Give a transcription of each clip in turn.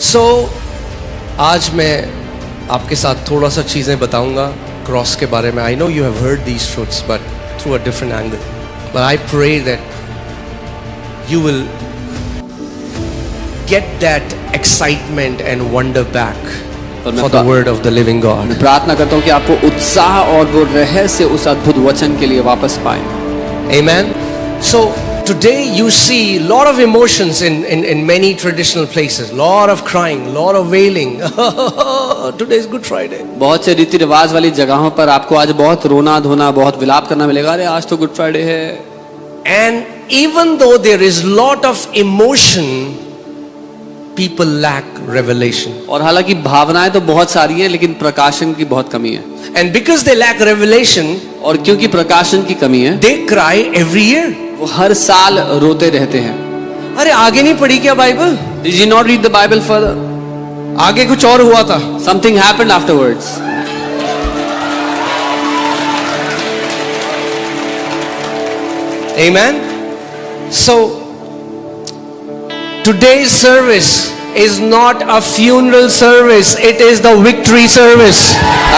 So, आज मैं आपके साथ थोड़ा सा चीज़ें बताऊंगा क्रॉस के बारे में. I know you have heard these truths, but through a different angle. But I pray that you will get that excitement and wonder back for the word of the living God. मैं प्रार्थना करता हूँ कि आपको उत्साह और वो रहस्य उस अद्भुत वचन के लिए वापस पाएं. Amen. So today you see a lot of emotions in many traditional places. Lot of crying, lot of wailing. Today is Good Friday. बहुत से रीति रिवाज वाली जगहों पर आपको आज बहुत रोना धोना, बहुत विलाप करना मिलेगा. अरे आज तो गुड फ्राइडे है. And even though there is lot of emotion, people lack revelation. और हालांकि भावनाएं तो बहुत सारी हैं, लेकिन प्रकाशन की बहुत कमी है. And because they lack revelation, और क्योंकि प्रकाशन की कमी है, they cry every year. वो हर साल रोते रहते हैं. अरे आगे नहीं पढ़ी क्या Bible? Did you not read the Bible further? आगे कुछ और हुआ था. Something happened afterwards. Amen. So today's service is not a funeral service, it is the victory service.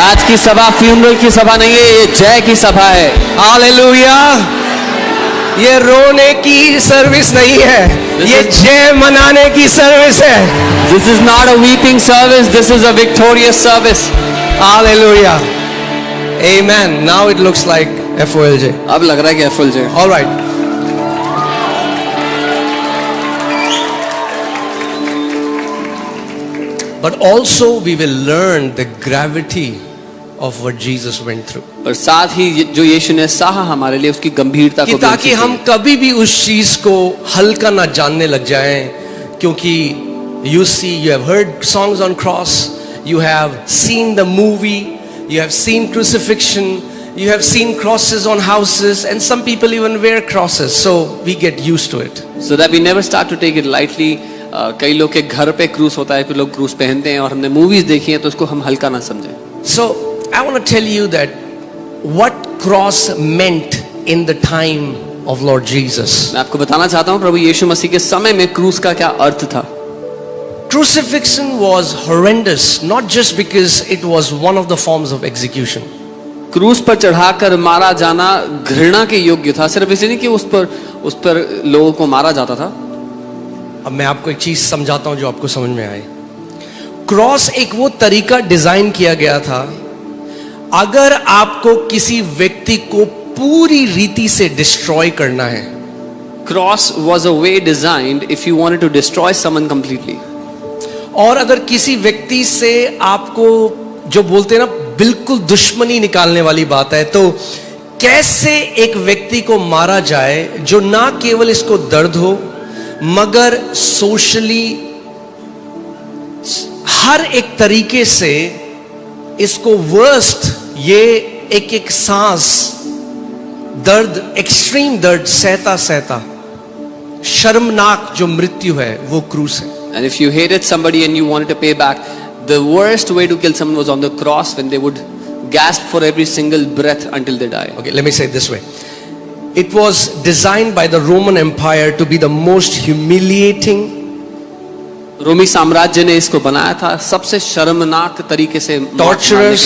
आज की सभा फ्यूनरल की सभा नहीं है, ये जय की सभा है. हालेलुया. ये रोने की सर्विस नहीं है, ये जय मनाने की सर्विस है. This is not a weeping service, this is a victorious service. Hallelujah. Amen. Now it looks like FOLJ. अब लग रहा है कि FOLJ. All right. But also we will learn the gravity of what Jesus went through. और साथ ही जो यीशु ने सहा हमारे लिए, उसकी गंभीरता को ताकि हम कभी भी उस चीज को हल्का ना जानने लग जाएं. क्योंकि you see, you have heard songs on cross, you have seen the movie, you have seen crucifixion, you have seen crosses on houses, and some people even wear crosses, so we get used to it. So that we never start to take it lightly. कई लोग के घर पे क्रूस होता है, कुछ लोग क्रूस पहनते हैं, और हमने मूवीज देखी हैं तो उसको हम हल्का ना समझें. So I want to tell you that what cross meant in the time of Lord Jesus. मैं आपको बताना चाहता हूँ प्रभु यीशु मसीह के समय में क्रूस का क्या अर्थ था. Crucifixion was horrendous, not just because it was one of the forms of execution. क्रूस पर चढ़ाकर मारा जाना घृणा के योग्य था, सिर्फ इसलिए नहीं कि उस पर लोगों को मारा जाता था. अब मैं आपको एक चीज समझाता हूं जो आपको समझ में आए. क्रॉस एक वो तरीका डिजाइन किया गया था, अगर आपको किसी व्यक्ति को पूरी रीति से डिस्ट्रॉय करना है. Cross was a way designed if you wanted to destroy someone completely. और अगर किसी व्यक्ति से आपको, जो बोलते हैं ना, बिल्कुल दुश्मनी निकालने वाली बात है, तो कैसे एक व्यक्ति को मारा जाए जो ना केवल इसको दर्द हो, मगर सोशली हर एक तरीके से इसको वर्स्ट, ये एक सांस दर्द, एक्सट्रीम दर्द सहता सहता शर्मनाक जो मृत्यु है वो क्रूस है. And if you hated somebody and you wanted to pay back, the worst way to kill someone was on the cross, when they would gasp for every single breath until they die. Okay, let me say it this way. It was designed by the Roman Empire to be the most humiliating. रोमी साम्राज्य ने इसको बनाया था सबसे शर्मनाक तरीके से, torturous,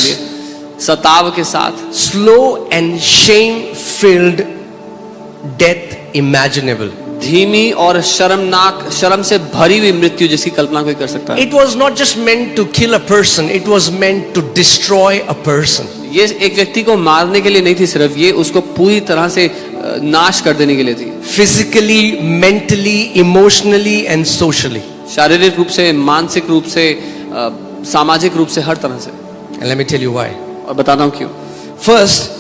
सताव के साथ, slow and shame-filled death imaginable. धीमी और शर्म से भरी हुई मृत्यु जिसकी कल्पना कोई कर सकता है. It was not just meant to kill a person, it was meant to destroy a person. ये एक व्यक्ति को मारने के लिए नहीं थी सिर्फ, ये उसको पूरी तरह से नाश कर देने के लिए थी. Physically, mentally, emotionally and socially. शारीरिक रूप से, मानसिक रूप से, सामाजिक रूप से, हर तरह से. And let me tell you why. और बताता हूँ क्यों. First,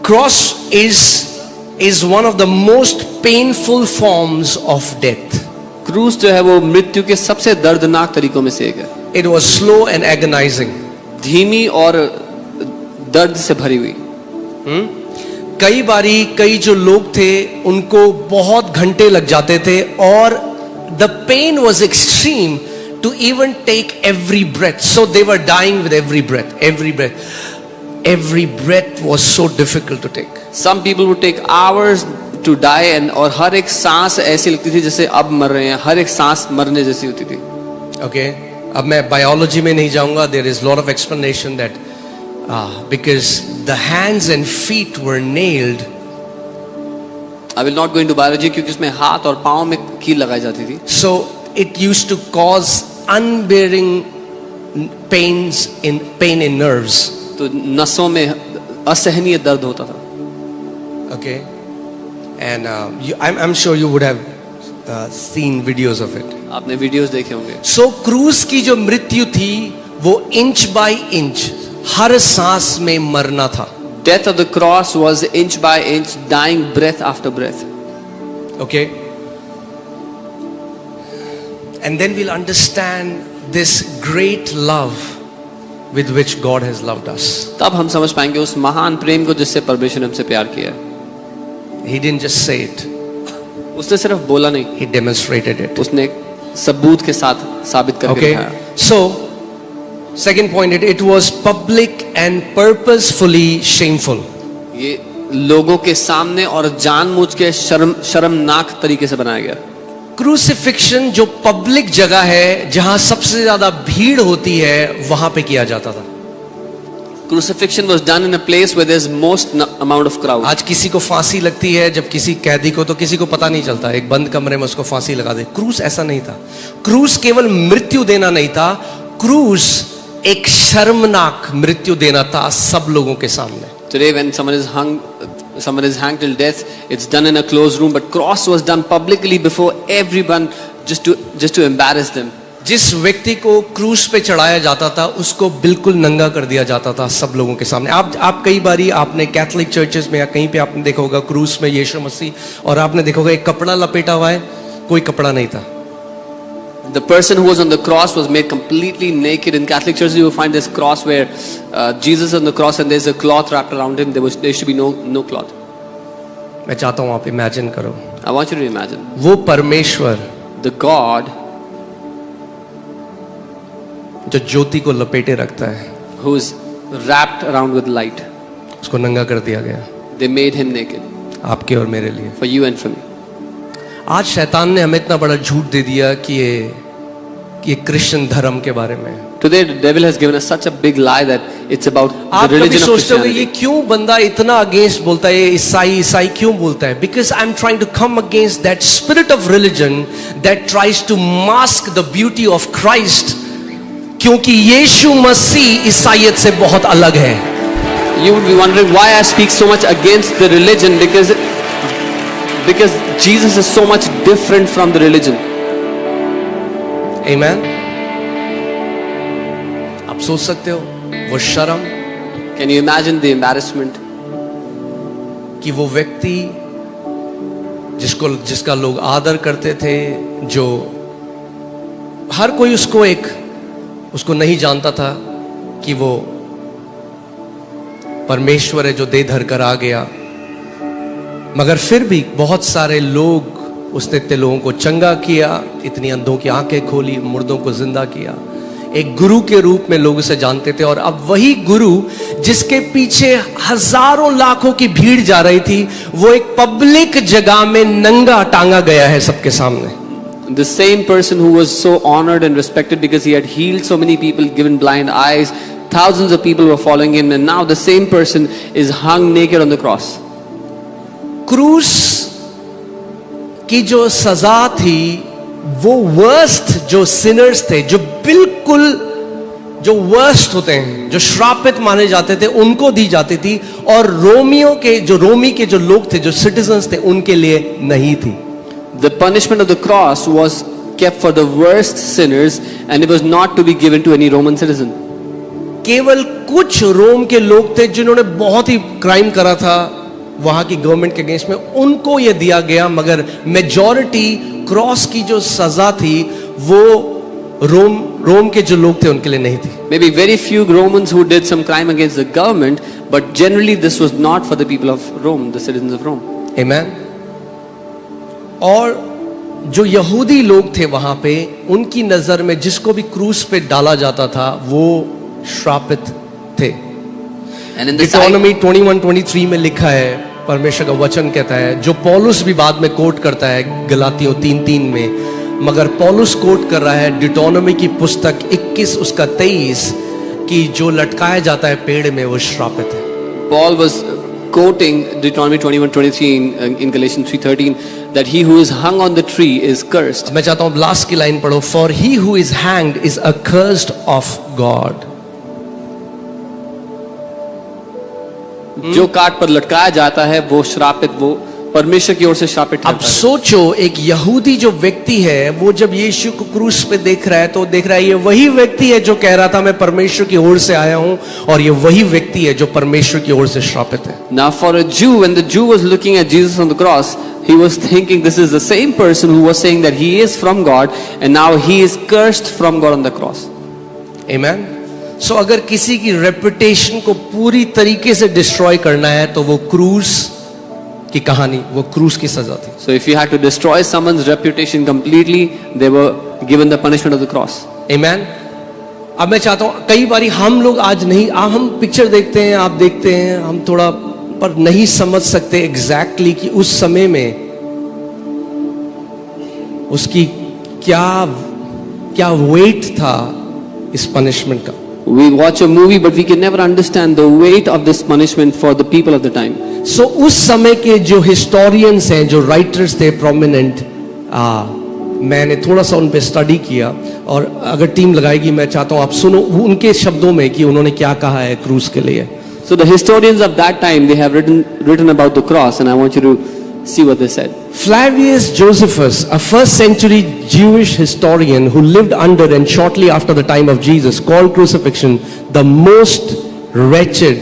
cross is one of the most painful forms of death. क्रूस जो है वो मृत्यु के सबसे दर्दनाक तरीकों में से एक है. It was slow and agonizing. धीमी और दर्द से भरी हुई. कई बारी कई जो लोग थे उनको बहुत घंटे लग जाते थे, और the pain was extreme to even take every breath. So they were dying with every breath. Every breath was so difficult to take. Some people would take hours to die, and और हर एक सांस ऐसी लगती थी जैसे अब मर रहे हैं, हर एक सांस मरने जैसी होती थी. Okay, अब मैं बायोलॉजी में नहीं जाऊंगा. There is lot of explanation that because the hands and feet were nailed. I will not go into biology क्योंकि इसमें हाथ और पाँव में कील लगाई जाती थी. So it used to cause unbearing pain in nerves. तो नसों में असहनीय दर्द होता था. Okay, and I'm sure you would have seen videos of it. आपने वीडियोस देखे होंगे. So क्रूस की जो मृत्यु थी वो इंच बाय इंच हर सांस में मरना था. Death of the cross was inch by inch, dying breath after breath. Okay, and then we'll understand this great love with which God has loved us. तब हम समझ पाएंगे उस महान प्रेम को जिससे परमेश्वर ने हमसे प्यार किया है. He didn't just say it. उसने सिर्फ बोला नहीं, He demonstrated it. उसने सबूत के साथ साबित करके Okay, दिखाया. so second point, it was public and purposefully shameful. ये लोगों के सामने और जानबूझ के शर्मनाक तरीके से बनाया गया. क्रूसिफिक्शन जो पब्लिक जगह है जहां सबसे ज्यादा भीड़ होती है वहां पे किया जाता था. Crucifixion was done in a place where there's most amount of crowd. आज किसी को फांसी लगती है जब किसी कैदी को, तो किसी को पता नहीं चलता, एक बंद कमरे में उसको फांसी लगा दे. क्रूस ऐसा नहीं था. क्रूस केवल मृत्यु देना नहीं था, क्रूस एक शर्मनाक मृत्यु देना था सब लोगों के सामने. Today when someone is hanged till death, it's done in a closed room, but cross was done publicly before everyone, just to embarrass them. जिस व्यक्ति को क्रूस पे चढ़ाया जाता था उसको बिल्कुल नंगा कर दिया जाता था सब लोगों के सामने. आप कई बारी आपने कैथोलिक चर्चेस में या कहीं पे आपने देखा होगा क्रूस में यीशु मसीह, और आपने देखा होगा एक कपड़ा लपेटा हुआ है, कोई कपड़ा नहीं था. The person who was on the cross was made completely naked. In Catholic churches, you will find this cross where Jesus is on the cross and there's a cloth wrapped around him. There should be no cloth. मैं चाहता हूं आप imagine करो. I want you to imagine. वो परमेश्वर The God जो ज्योति को लपेटे रखता है, who is wrapped around with light. उसको नंगा कर दिया गया They made him naked आपके और मेरे लिए. for you and for me. आज शैतान ने हमें इतना बड़ा झूठ दे दिया कि ये क्रिश्चियन धर्म के बारे में. Today the devil has given us such a big lie that it's about the आप कभी religion of सोचते होंगे ये Christianity. क्यों बंदा इतना अगेंस्ट बोलता है, ईसाई क्यों बोलता है? Because I am trying to come against that spirit of religion that tries to mask the beauty of Christ. क्योंकि यीशु मसीह ईसाईयत से बहुत अलग है. You would be wondering why I speak so much against the religion, because Jesus is so much different from the religion. Amen. आप सोच सकते हो वो शर्म, Can you imagine the embarrassment? कि वो व्यक्ति जिसका लोग आदर करते थे, जो हर कोई उसको नहीं जानता था कि वो परमेश्वर है जो दे धर कर आ गया, मगर फिर भी बहुत सारे लोग उसने इतने लोगों को चंगा किया, इतनी अंधों की आंखें खोली, मुर्दों को जिंदा किया. एक गुरु के रूप में लोग उसे जानते थे. और अब वही गुरु जिसके पीछे हजारों लाखों की भीड़ जा रही थी, वो एक पब्लिक जगह में नंगा टांगा गया है सबके सामने. The same person who was so honored and respected because he had healed so many people, given blind eyes, thousands of people were following him, and now the same person is hung naked on the cross. क्रूस की जो सजा थी वो worst जो Sinners थे, जो बिल्कुल जो वर्स्ट होते हैं, जो श्रापित माने जाते थे, उनको दी जाती थी. और रोमी के जो लोग थे, जो सिटीजन्स थे, उनके लिए नहीं थी. The punishment of the cross was kept for the worst sinners, and it was not to be given to any Roman citizen. केवल कुछ रोम के लोग थे जिन्होंने बहुत ही क्राइम करा था वहां की गवर्नमेंट के अगेंस्ट में, उनको यह दिया गया. मगर मेजॉरिटी क्रॉस की जो सजा थी वो रोम के जो लोग थे उनके लिए नहीं थी. Maybe very few Romans who did some crime against the government, but generally this was not for the people of Rome, the citizens of Rome. Amen. और जो यहूदी लोग थे वहां पे, उनकी नजर में जिसको भी क्रूस पे डाला जाता था वो श्रापित थे. And in the Deuteronomy 21:23 में लिखा है, परमेश्वर का वचन कहता है, जो पौलुस भी बाद में कोट करता है गलातियों 3:3 में, मगर पौलुस कोट कर रहा है डिटोनॉमी की पुस्तक 21 उसका 23 कि जो लटकाया जाता है पेड़ में वो श्रापित है. Paul was quoting Deuteronomy 21:23 in Galatians 3:13 that he who is hung on the tree is cursed. मैं चाहता हूं लास्ट की लाइन पढ़ो. For he who is hanged is accursed of God. जो काट पर लटकाया जाता है वो श्रापित, वो परमेश्वर की ओर से श्रापित अब ठहरता है. सोचो, एक यहूदी जो व्यक्ति है वो जब यीशु को क्रूस पे देख रहा है तो देख रहा है ये वही व्यक्ति है जो कह रहा था मैं परमेश्वर की ओर से आया हूं, और ये वही व्यक्ति है जो परमेश्वर की ओर से श्रापित है. Now for a Jew, when the Jew was looking at Jesus on the cross, he was thinking this is the same person who was saying that he is from God, and now he is cursed from God on the cross. Amen. सो अगर किसी की reputation को पूरी तरीके से destroy करना है तो वो क्रूस की कहानी, वो क्रूस की सजा थी. So if you had to destroy someone's reputation completely, they were given the punishment of the cross. Amen. अब मैं चाहता हूं, कई बारी हम लोग आज नहीं, हम पिक्चर देखते हैं, आप देखते हैं, हम थोड़ा पर नहीं समझ सकते एग्जैक्टली कि उस समय में उसकी क्या क्या वेट था इस पनिशमेंट का. We watch a movie, but we can never understand the weight of this punishment for the people of the time. So उस समय के जो हिस्टोरियंस हैं, जो राइटर्स थे प्रोमिनेंट, मैंने थोड़ा सा उन पे स्टडी किया, और अगर टीम लगाएगी मैं चाहता हूं आप सुनो उनके शब्दों में कि उन्होंने क्या कहा है क्रूस के लिए. So the historians of that time, they have written about the cross, and I want you to see what they said. Flavius Josephus, a first century Jewish historian who lived under and shortly after the time of Jesus, called crucifixion the most wretched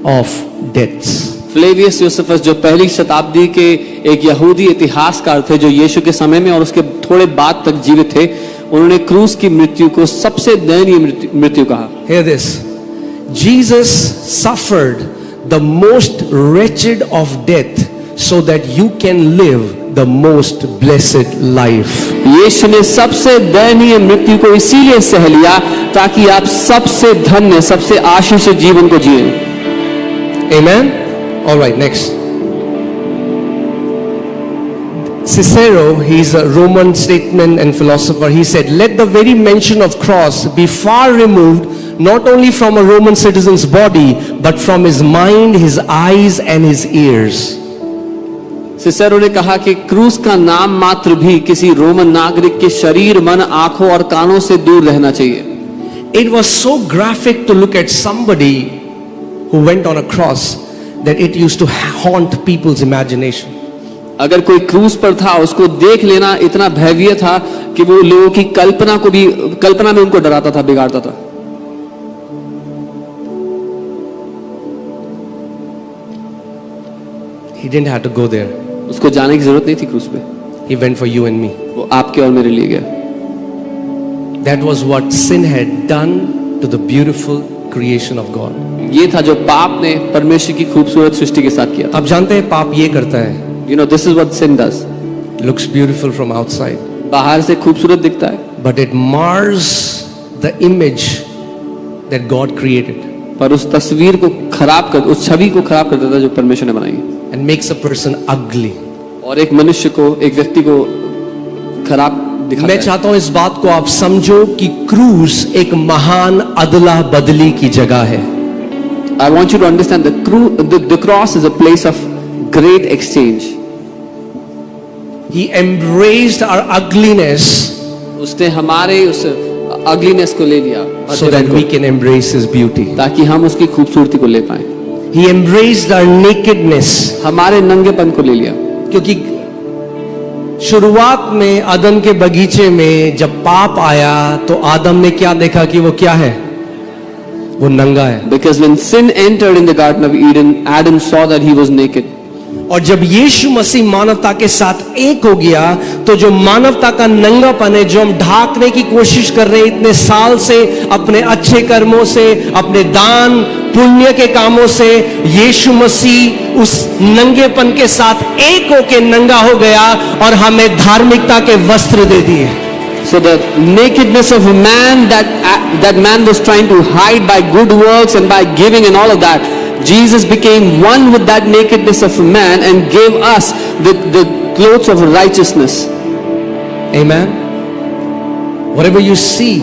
of deaths. Flavius Josephus, जो पहली शताब्दी के एक यहूदी इतिहासकार थे जो यीशु के समय में और उसके थोड़े बाद तक जीवित थे, उन्होंने क्रूस की मृत्यु को सबसे दयनीय मृत्यु कहा. Hear this. Jesus suffered the most wretched of death so that you can live the most blessed life. यीशु ने सबसे दयनीय मृत्यु को इसीलिए सह लिया ताकि आप सबसे धन्य, सबसे आशीषित जीवन को जिए. Amen. All right, next. Cicero, he's a Roman statesman and philosopher. He said, "Let the very mention of cross be far removed, not only from a Roman citizen's body, but from his mind, his eyes, and his ears." Cicero ने कहा कि क्रूस का नाम मात्र भी किसी Roman नागरिक के शरीर, मन, आंखों और कानों से दूर रहना चाहिए. It was so graphic to look at somebody who went on a cross that it used to haunt people's imagination. अगर कोई क्रूस पर था, उसको देख लेना इतना भयावह था कि वो लोगों की कल्पना में उनको डराता था, बिगाड़ता था. He didn't have to go there. उसको जाने की जरूरत नहीं थी क्रूस पे. He went for you and me. वो आपके और मेरे लिए गया. That was what sin had done to the beautiful creation of God. ये था जो पाप ने परमेश्वर की खूबसूरत सृष्टि के साथ किया. आप जानते हैं पाप ये करता है. You know, this is what sin does. Looks beautiful from outside, बाहर से खूबसूरत दिखता है, but it mars the image that God created पर उस तस्वीर को खराब कर, उस छवि को खराब कर देता है जो परमेश्वर ने बनाई है. and makes a person ugly. और एक मनुष्य को, एक व्यक्ति को खराब दिखाता मैं है. चाहता हूं इस बात को आप समझो कि क्रूस एक महान अदला बदली की जगह है. I want you to understand the cross is a place of great exchange. He embraced our ugliness उसने हमारे उस ugliness को ले लिया so that we can embrace His beauty. ताकि हम उसकी खूबसूरती को ले पाए. He embraced our nakedness. हमारे नंगेपन को ले लिया. क्योंकि शुरुआत में आदम के बगीचे में जब पाप आया तो आदम ने क्या देखा कि वो क्या है, वो नंगा है. Because when sin entered in the Garden of Eden, Adam saw that he was naked. और जब यीशु मसीह मानवता के साथ एक हो गया तो जो मानवता का नंगापन है, जो हम ढाकने की कोशिश कर रहे हैं इतने साल से अपने अच्छे कर्मों से, अपने दान पुण्य के कामों से, यीशु मसीह उस नंगेपन के साथ एक होके नंगा हो गया और हमें धार्मिकता के वस्त्र दे दिए. So the nakedness of man that man was trying to hide by good works and by giving and all of that, Jesus became one with that nakedness of man and gave us the clothes of righteousness. Amen. Whatever you see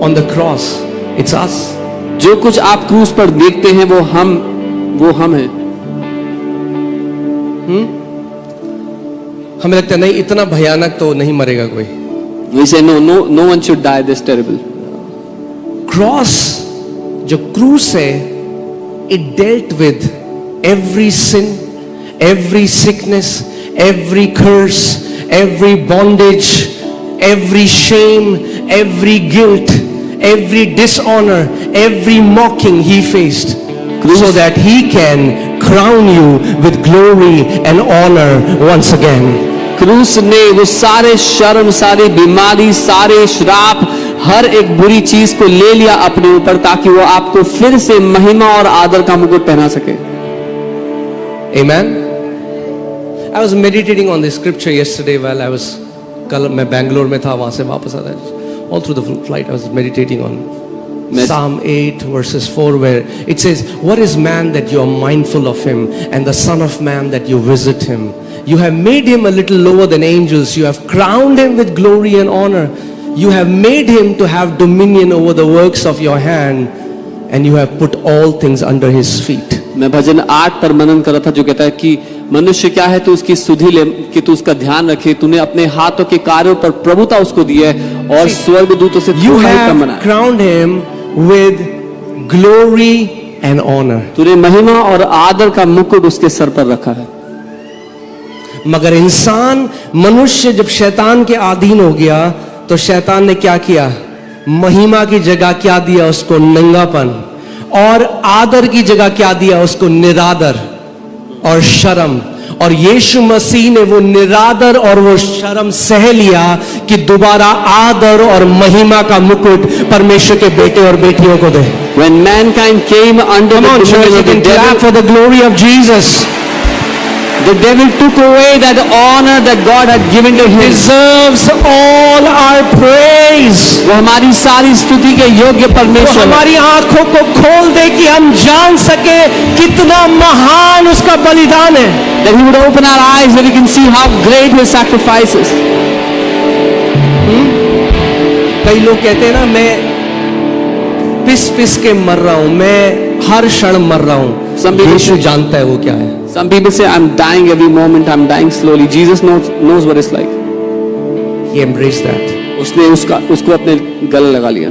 on the cross, it's us. जो कुछ आप क्रूस पर देखते हैं वो हम हैं। हमें लगता है नहीं, इतना भयानक तो नहीं मरेगा कोई। We say no one should die this terrible. Cross, जो क्रूस है, it dealt with every sin, every sickness, every curse, every bondage, every shame, every guilt, every dishonor, every mocking he faced, so that he can crown you with glory and honor once again. क्रूस ने वो सारे शर्म, सारी बीमारी, सारे श्राप, हर एक बुरी चीज को ले लिया अपने ऊपर, ताकि वो आपको फिर से महिमा और आदर का मुकुट पहना सके। Amen. I was meditating on this scripture yesterday while I was, कल मैं बैंगलोर में था, वहां से वापस आता है, all through the flight I was meditating on Psalm 8 verses 4, where it says, what is man that you are mindful of him, and the son of man that you visit him? You have made him a little lower than angels, you have crowned him with glory and honor, you have made him to have dominion over the works of your hand, and you have put all things under his feet. मैं भजन 8 पर मनन कर रहा था, जो कहता है कि मनुष्य क्या है, तू उसकी सुधि ले, कि तू उसका ध्यान रखे, तूने अपने हाथों के कार्यों पर प्रभुता उसको दी है, और स्वर्गदूतों से You थोड़ा ही कम have बना है। crowned him with glory and honor. तूने महिमा और आदर का मुकुट उसके सर पर रखा है। मगर इंसान, मनुष्य जब शैतान के अधीन हो गया, तो शैतान ने क्या किया? महिमा की जगह क्या दिया उसको? नंगापन। और आदर की जगह क्या दिया उसको? निरादर और शर्म। और यीशु मसीह ने वो निरादर और वो शर्म सह लिया कि दोबारा आदर और महिमा का मुकुट परमेश्वर के बेटे और बेटियों को दे। When mankind came under the dominion of the devil, for the glory of Jesus. the devil took away that honor that God had given to him. Deserves all our praise. वो हमारी सारी स्तुति के योग्य वो परमेश्वर है। हमारी आंखों को खोल दे कि हम जान सके कितना महान उसका बलिदान है। That he would open our eyes that we can see how great his sacrifice is. कई लोग कहते हैं ना, मैं पिस पिस के मर रहा हूं, मैं हर क्षण मर रहा हूं। यीशु जानता है वो क्या है। Some people say, I'm dying every moment, I'm dying slowly. Jesus knows what it's like. He embraced that. उसने उसको अपने गले लगा लिया,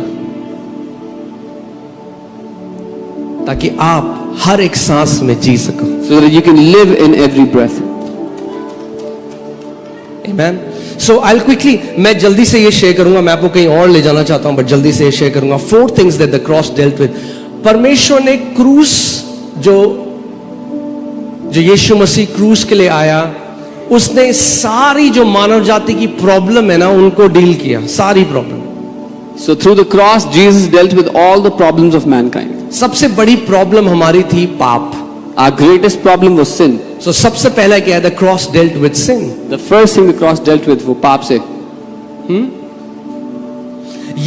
ताकि आप हर एक सांस में जी सको। so that you can live in every breath. Amen. So I'll quickly, मैं जल्दी से ये शेयर करूंगा, मैं आपको कहीं और ले जाना चाहता हूं, बट जल्दी से ये शेयर करूंगा। 4 things that the cross dealt with. परमेश्वर ने क्रूस, जो यीशु मसीह क्रूस के लिए आया, उसने सारी जो मानव जाति की प्रॉब्लम है ना, उनको डील किया, सारी problem. So through the cross, Jesus dealt with all the problems of mankind. सबसे बड़ी प्रॉब्लम हमारी थी पाप। Our greatest problem was sin. So सबसे पहला क्या है? The cross dealt with sin. The first thing the cross dealt with वो पाप से।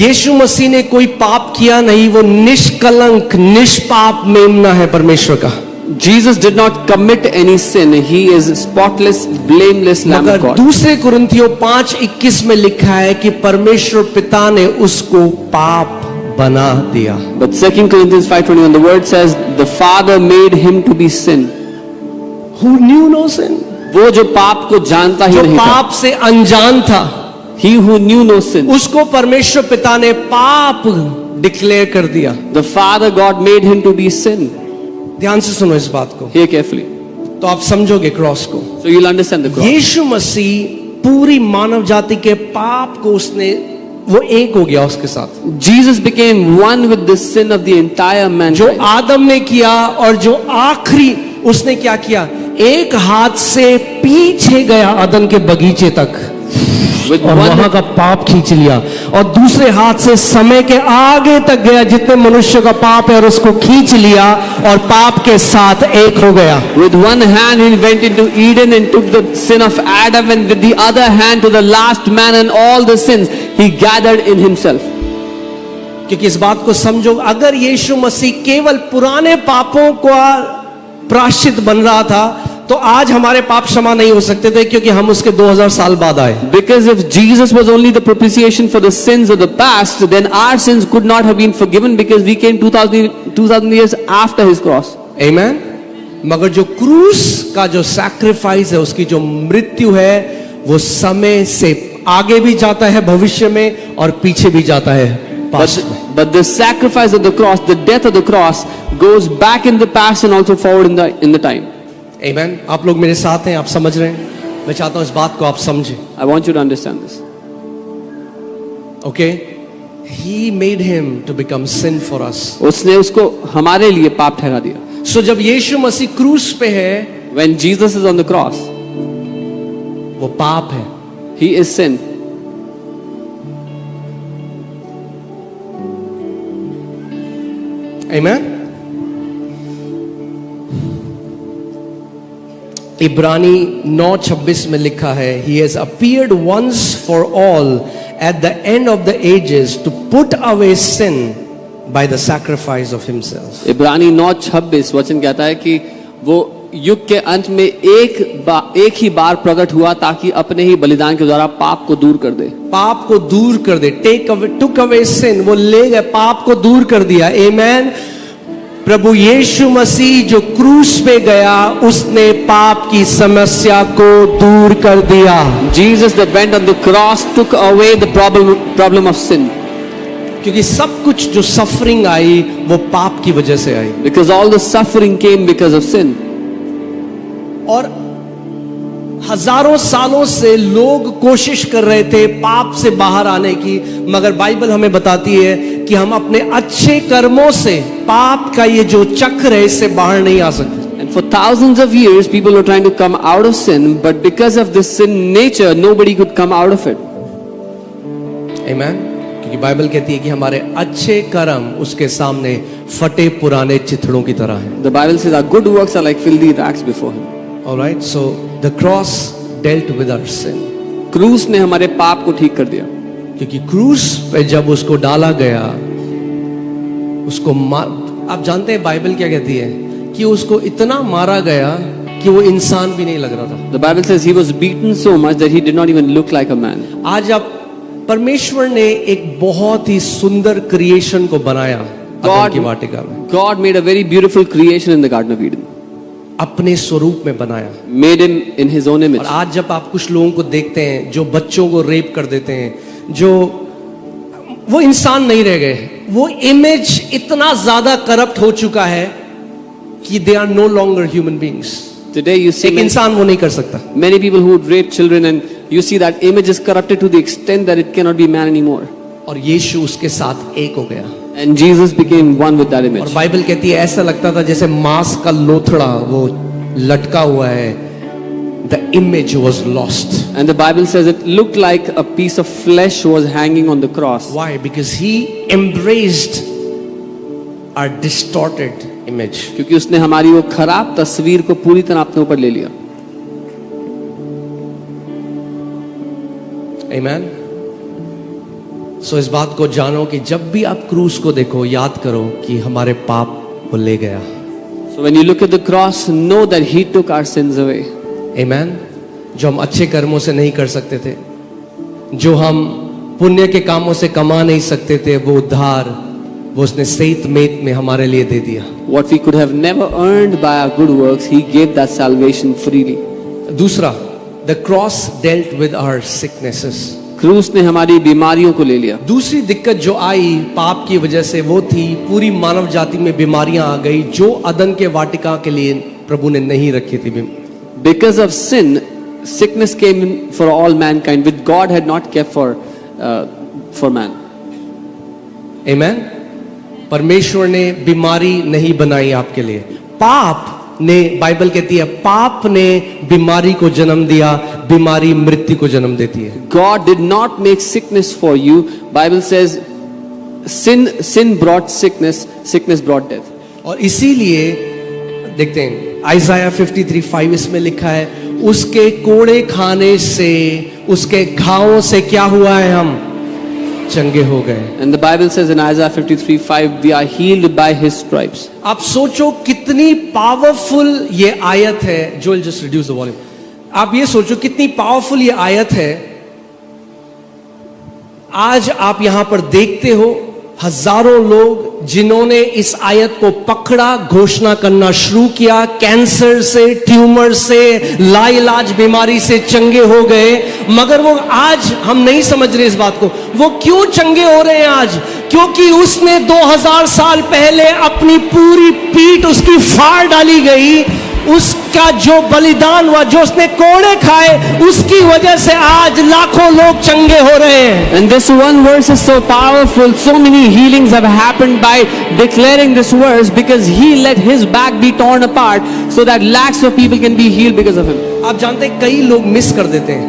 यीशु मसीह ने कोई पाप किया नहीं, वो निष्कलंक निष्पाप मेमना है परमेश्वर का। Jesus did not commit any sin. He is spotless, blameless Lamb of मगर God. दूसरे कुरिन्थियों 5:21 में लिखा है कि परमेश्वर पिता ने उसको पाप बना दिया। But 2 Corinthians 5:21, the word says, the Father made him to be sin. Who knew no sin? वो जो पाप को जानता ही जो नहीं था, पाप से अनजान था, he who knew no sin, उसको परमेश्वर पिता ने पाप डिक्लेयर कर दिया। the Father God made him to be sin. ध्यान से सुनो इस बात को, Hear carefully, तो आप समझोगे क्रॉस को। so you'll understand the cross. यीशु मसीह पूरी मानव जाति के पाप को उसने, वो एक हो गया उसके साथ। Jesus became one with the sin of the entire जो mankind. आदम ने किया और जो आखिरी उसने क्या किया, एक हाथ से पीछे गया अदन के बगीचे तक With और वहां one, का पाप खींच लिया, और दूसरे हाथ से समय के आगे तक गया जितने मनुष्य का पाप है, और उसको खींच लिया और पाप के साथ एक हो गया। with one hand he went into Eden and took the sin of Adam, and with the other hand to the last man and all the sins he gathered in himself. क्योंकि इस बात को समझो, अगर यीशु मसीह केवल पुराने पापों का प्रायश्चित बन रहा था, तो आज हमारे पाप क्षमा नहीं हो सकते थे क्योंकि हम उसके 2000 साल बाद आए. Because if Jesus was only the propitiation for the sins of the past, then our sins could not have been forgiven because we came 2000 years after his cross. Amen. मगर जो क्रूस का जो सैक्रिफाइस है, उसकी जो मृत्यु है, वो समय से आगे भी जाता है भविष्य में और पीछे भी जाता है पास्ट में. But the sacrifice of the cross, the death of the cross, goes back in the past and also forward in the time. Amen. आप लोग मेरे साथ हैं, आप समझ रहे हैं. मैं चाहता हूं इस बात को आप समझें. I want you to understand this. Okay. He made him to become sin for us. उसने उसको हमारे लिए पाप ठहरा दिया. So जब यीशु मसीह क्रूस पे है, When Jesus is on the cross, वो पाप है. he is sin. Amen. इब्रानी 9:26 में लिखा है, He has appeared once for all at the end of the ages to put away sin by the sacrifice of himself. इब्रानी 9:26 वचन कहता है कि वो युग के अंत में एक ही बार प्रकट हुआ ताकि अपने ही बलिदान के द्वारा पाप को दूर कर दे. पाप को दूर कर दे. took away sin. वो ले गए, पाप को दूर कर दिया. Amen. प्रभु यीशु मसीह जो क्रूस पे गया, उसने पाप की समस्या को दूर कर दिया. Jesus that went on the cross took away the problem of sin. क्योंकि सब कुछ जो सफरिंग आई वो पाप की वजह से आई. Because all the suffering came because of sin. और हजारों सालों से लोग कोशिश कर रहे थे पाप से बाहर आने की, मगर बाइबल हमें बताती है कि हम अपने अच्छे कर्मों से पाप का ये जो चक्र है, इससे बाहर नहीं आ सकते. And for thousands of years people were trying to come out of sin, but because of this sin nature nobody could come out of it. Amen. क्योंकि बाइबल कहती है कि हमारे अच्छे कर्म उसके सामने फटे पुराने चिथड़ों की तरह हैं. The Bible says our good works are like filthy rags before him. All right, so the cross dealt with our sin. क्रूस ने हमारे पाप को ठीक कर दिया. क्योंकि क्रूस पे जब उसको डाला गया, उसको आप जानते हैं बाइबल क्या कहती है कि उसको इतना मारा गया कि वो इंसान भी नहीं लग रहा था. The Bible says he was beaten so much that he did not even look like a man. आज आप परमेश्वर ने एक बहुत ही सुंदर क्रिएशन को बनाया अदन की वाटिका में. God made a very beautiful creation in the Garden of Eden. अपने स्वरूप में बनाया. Made him in his own image. और आज जब आप कुछ लोगों को देखते हैं जो बच्चों को रेप कर देते हैं, जो वो इंसान नहीं रह गए, वो इमेज इतना ज्यादा करप्ट हो चुका है कि they are no longer human beings. Today you see एक इंसान वो नहीं कर सकता. many people who would rape children, and you see that image is corrupted to the extent that it cannot be man anymore. और यीशु उसके साथ एक हो गया. And Jesus became one with that image. और बाइबल कहती है ऐसा लगता था जैसे मांस का लोथड़ा वो लटका हुआ है. The image was lost. And the Bible says it looked like a piece of flesh was hanging on the cross. Why? Because he embraced our distorted image. क्योंकि उसने हमारी वो खराब तस्वीर को पूरी तरह अपने ऊपर ले लिया. Amen. So इस बात को जानो कि जब भी आप क्रूस को देखो, याद करो कि हमारे पाप वो ले गया. So when you look at the cross, know that he took our sins away. Amen. जो हम अच्छे कर्मों से नहीं कर सकते थे, जो हम पुण्य के कामों से कमा नहीं सकते थे, वो उद्धार वो उसने सहित मेत में हमारे लिए दे दिया. What we could have never earned by our good works, he gave that salvation freely. दूसरा, the cross dealt with our sicknesses. क्रूस ने हमारी बीमारियों को ले लिया. दूसरी दिक्कत जो आई पाप की वजह से, वो थी पूरी मानव जाति में बीमारियां आ गई जो अदन के वाटिका के लिए प्रभु ने नहीं रखी थी. Because of sin, sickness came in for all mankind, which God had not kept for man. Amen. परमेश्वर ने बीमारी नहीं बनाई आपके लिए. पाप ने, बाइबल कहती है, पाप ने बीमारी को जन्म दिया. बीमारी मृत्यु को जन्म देती है. God did not make sickness for you. Bible says sin brought sickness, sickness brought death. और इसीलिए देखते हैं आइज़ाया 53:5 इसमें लिखा है, उसके कोड़े खाने से, उसके घावों से क्या हुआ है, हम चंगे हो गए। And the Bible says in Isaiah 53:5, we are healed by His stripes. आप सोचो कितनी पावरफुल ये आयत है। Joel just reduce the volume. आप ये सोचो कितनी पावरफुल ये आयत है। आज आप यहां पर देखते हो हजारों लोग जिन्होंने इस आयत को पकड़ा, घोषणा करना शुरू किया, कैंसर से, ट्यूमर से, लाइलाज बीमारी से चंगे हो गए। मगर वो आज हम नहीं समझ रहे इस बात को, वो क्यों चंगे हो रहे हैं आज? क्योंकि उसने 2000 साल पहले अपनी पूरी पीठ उसकी फाड़ डाली गई। उसका जो बलिदान हुआ, जो उसने कोड़े खाए, उसकी वजह से आज लाखों लोग चंगे हो रहे हैं। And this one verse is so powerful. So many healings have happened by declaring this verse, because He let His back be torn apart so that lakhs of people can be healed because of Him. आप जानते हैं कई लोग miss कर देते हैं।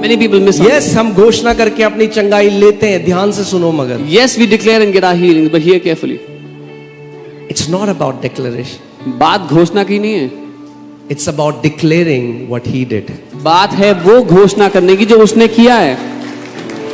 Many people miss out. Yes, हम घोषणा करके अपनी चंगाई लेते हैं, ध्यान से सुनो, मगर Yes, we declare and get our healings, but hear carefully. It's not about declaration, बात घोषणा की नहीं है, it's about declaring what he did. बात है वो घोषणा करने की जो उसने किया है।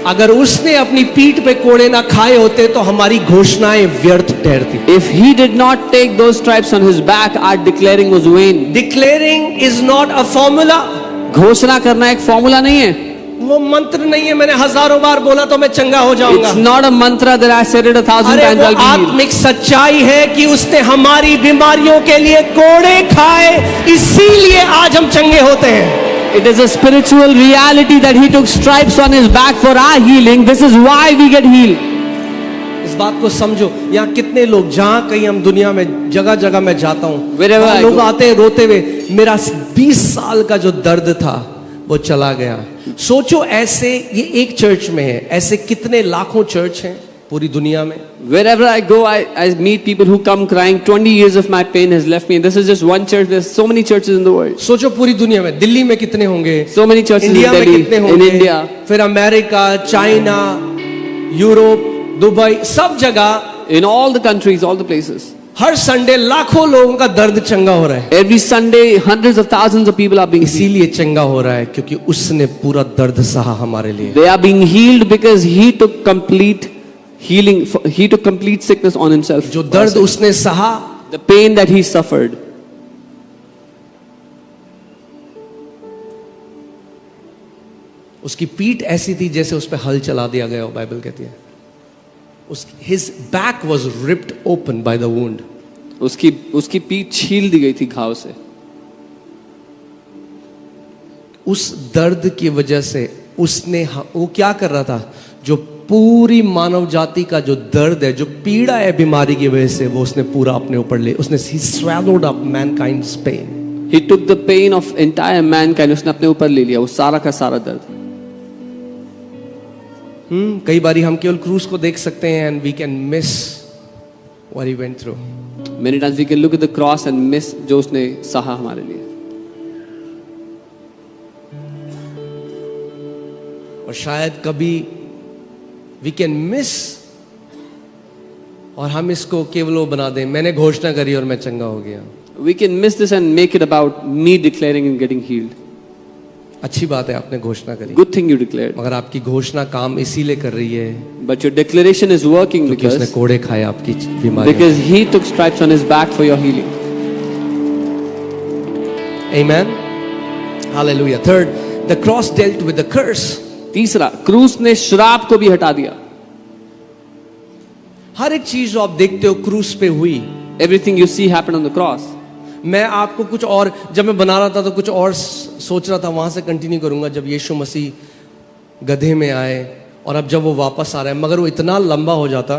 अगर उसने अपनी पीठ पे कोड़े ना खाए होते तो हमारी घोषणाएं व्यर्थ ठहरती। If He did not take those stripes on His back, our declaring was vain. Declaring is not a formula. घोषणा करना एक फॉर्मूला नहीं है। वो मंत्र नहीं है, मैंने हजारों बार बोला तो मैं चंगा हो जाऊंगा। It's not a mantra that I said it 1,000 अरे times वो I'll be healed. आत्मिक सच्चाई है कि उसने हमारी बीमारियों के लिए कोड़े खाए, इसीलिए आज हम चंगे होते हैं। It is a spiritual reality that He took stripes on His back for our healing. This is why we get healed. इस बात को समझो। यहाँ कितने लोग, जहां कहीं हम दुनिया में जगह जगह मैं जाता हूँ, Wherever I लोग go. आते हैं रोते हुए, मेरा 20 साल का जो दर्द था वो चला गया। सोचो, ऐसे ये एक चर्च में है, ऐसे कितने लाखों चर्च हैं पूरी दुनिया में। Wherever I go, I meet people who come crying, 20 years of my pain has left me. And this is just one church. There's so many churches in the world. सोचो पूरी दुनिया में, दिल्ली में कितने होंगे, So many churches in India में Delhi, कितने in होंगे, India. फिर अमेरिका, चाइना, यूरोप, दुबई, सब जगह, In all the countries, all the places. Her Sunday लाखों लोगों का दर्द चंगा हो रहा है। Every Sunday, hundreds of thousands of people are being healed. इसीलिए चंगा हो रहा है क्योंकि उसने पूरा दर्द सहा हमारे लिए। They are being healed because He took complete healing. He took complete sickness on Himself. जो दर्द उसने सहा, The pain that He suffered. उसकी पीठ ऐसी थी जैसे उस पर हल चला दिया गया हो, बाइबल कहती है। His back was ripped open by the wound. उसकी पीठ छील दी गई थी घाव से। उस दर्द की वजह से उसने, वो क्या कर रहा था, जो पूरी मानव जाति का जो दर्द है, जो पीड़ा है बीमारी की वजह से, वो उसने पूरा अपने ऊपर ले, उसने he swallowed up mankind's pain. He took the pain of entire mankind. उसने अपने ऊपर ले लिया वो सारा का सारा दर्द। कई बारी हम केवल क्रूस को देख सकते हैं and we can miss what he went through. Many times we can look at the cross and miss जो उसने सहा हमारे लिए। और शायद कभी we can miss, और हम इसको केवल वो बना दें, मैंने घोषणा करी और मैं चंगा हो गया। We can miss this and make it about me declaring and getting healed. अच्छी बात है, आपने घोषणा करी, Good thing you declared. मगर आपकी घोषणा काम इसीलिए कर रही है But your declaration is working क्योंकि उसने because कोड़े खाए आपकी बीमारी। He took stripes on His back for your healing. Amen. Hallelujah. Third, the cross dealt with the curse. तीसरा, क्रूस ने श्राप को भी हटा दिया। हर एक चीज जो आप देखते हो क्रूस पे हुई। Everything you see happened on the cross. मैं आपको कुछ और, जब मैं बना रहा था तो कुछ और सोच रहा था, वहां से कंटिन्यू करूंगा। जब यीशु मसीह गधे में आए और अब जब वो वापस आ रहे हैं, मगर वो इतना लंबा हो जाता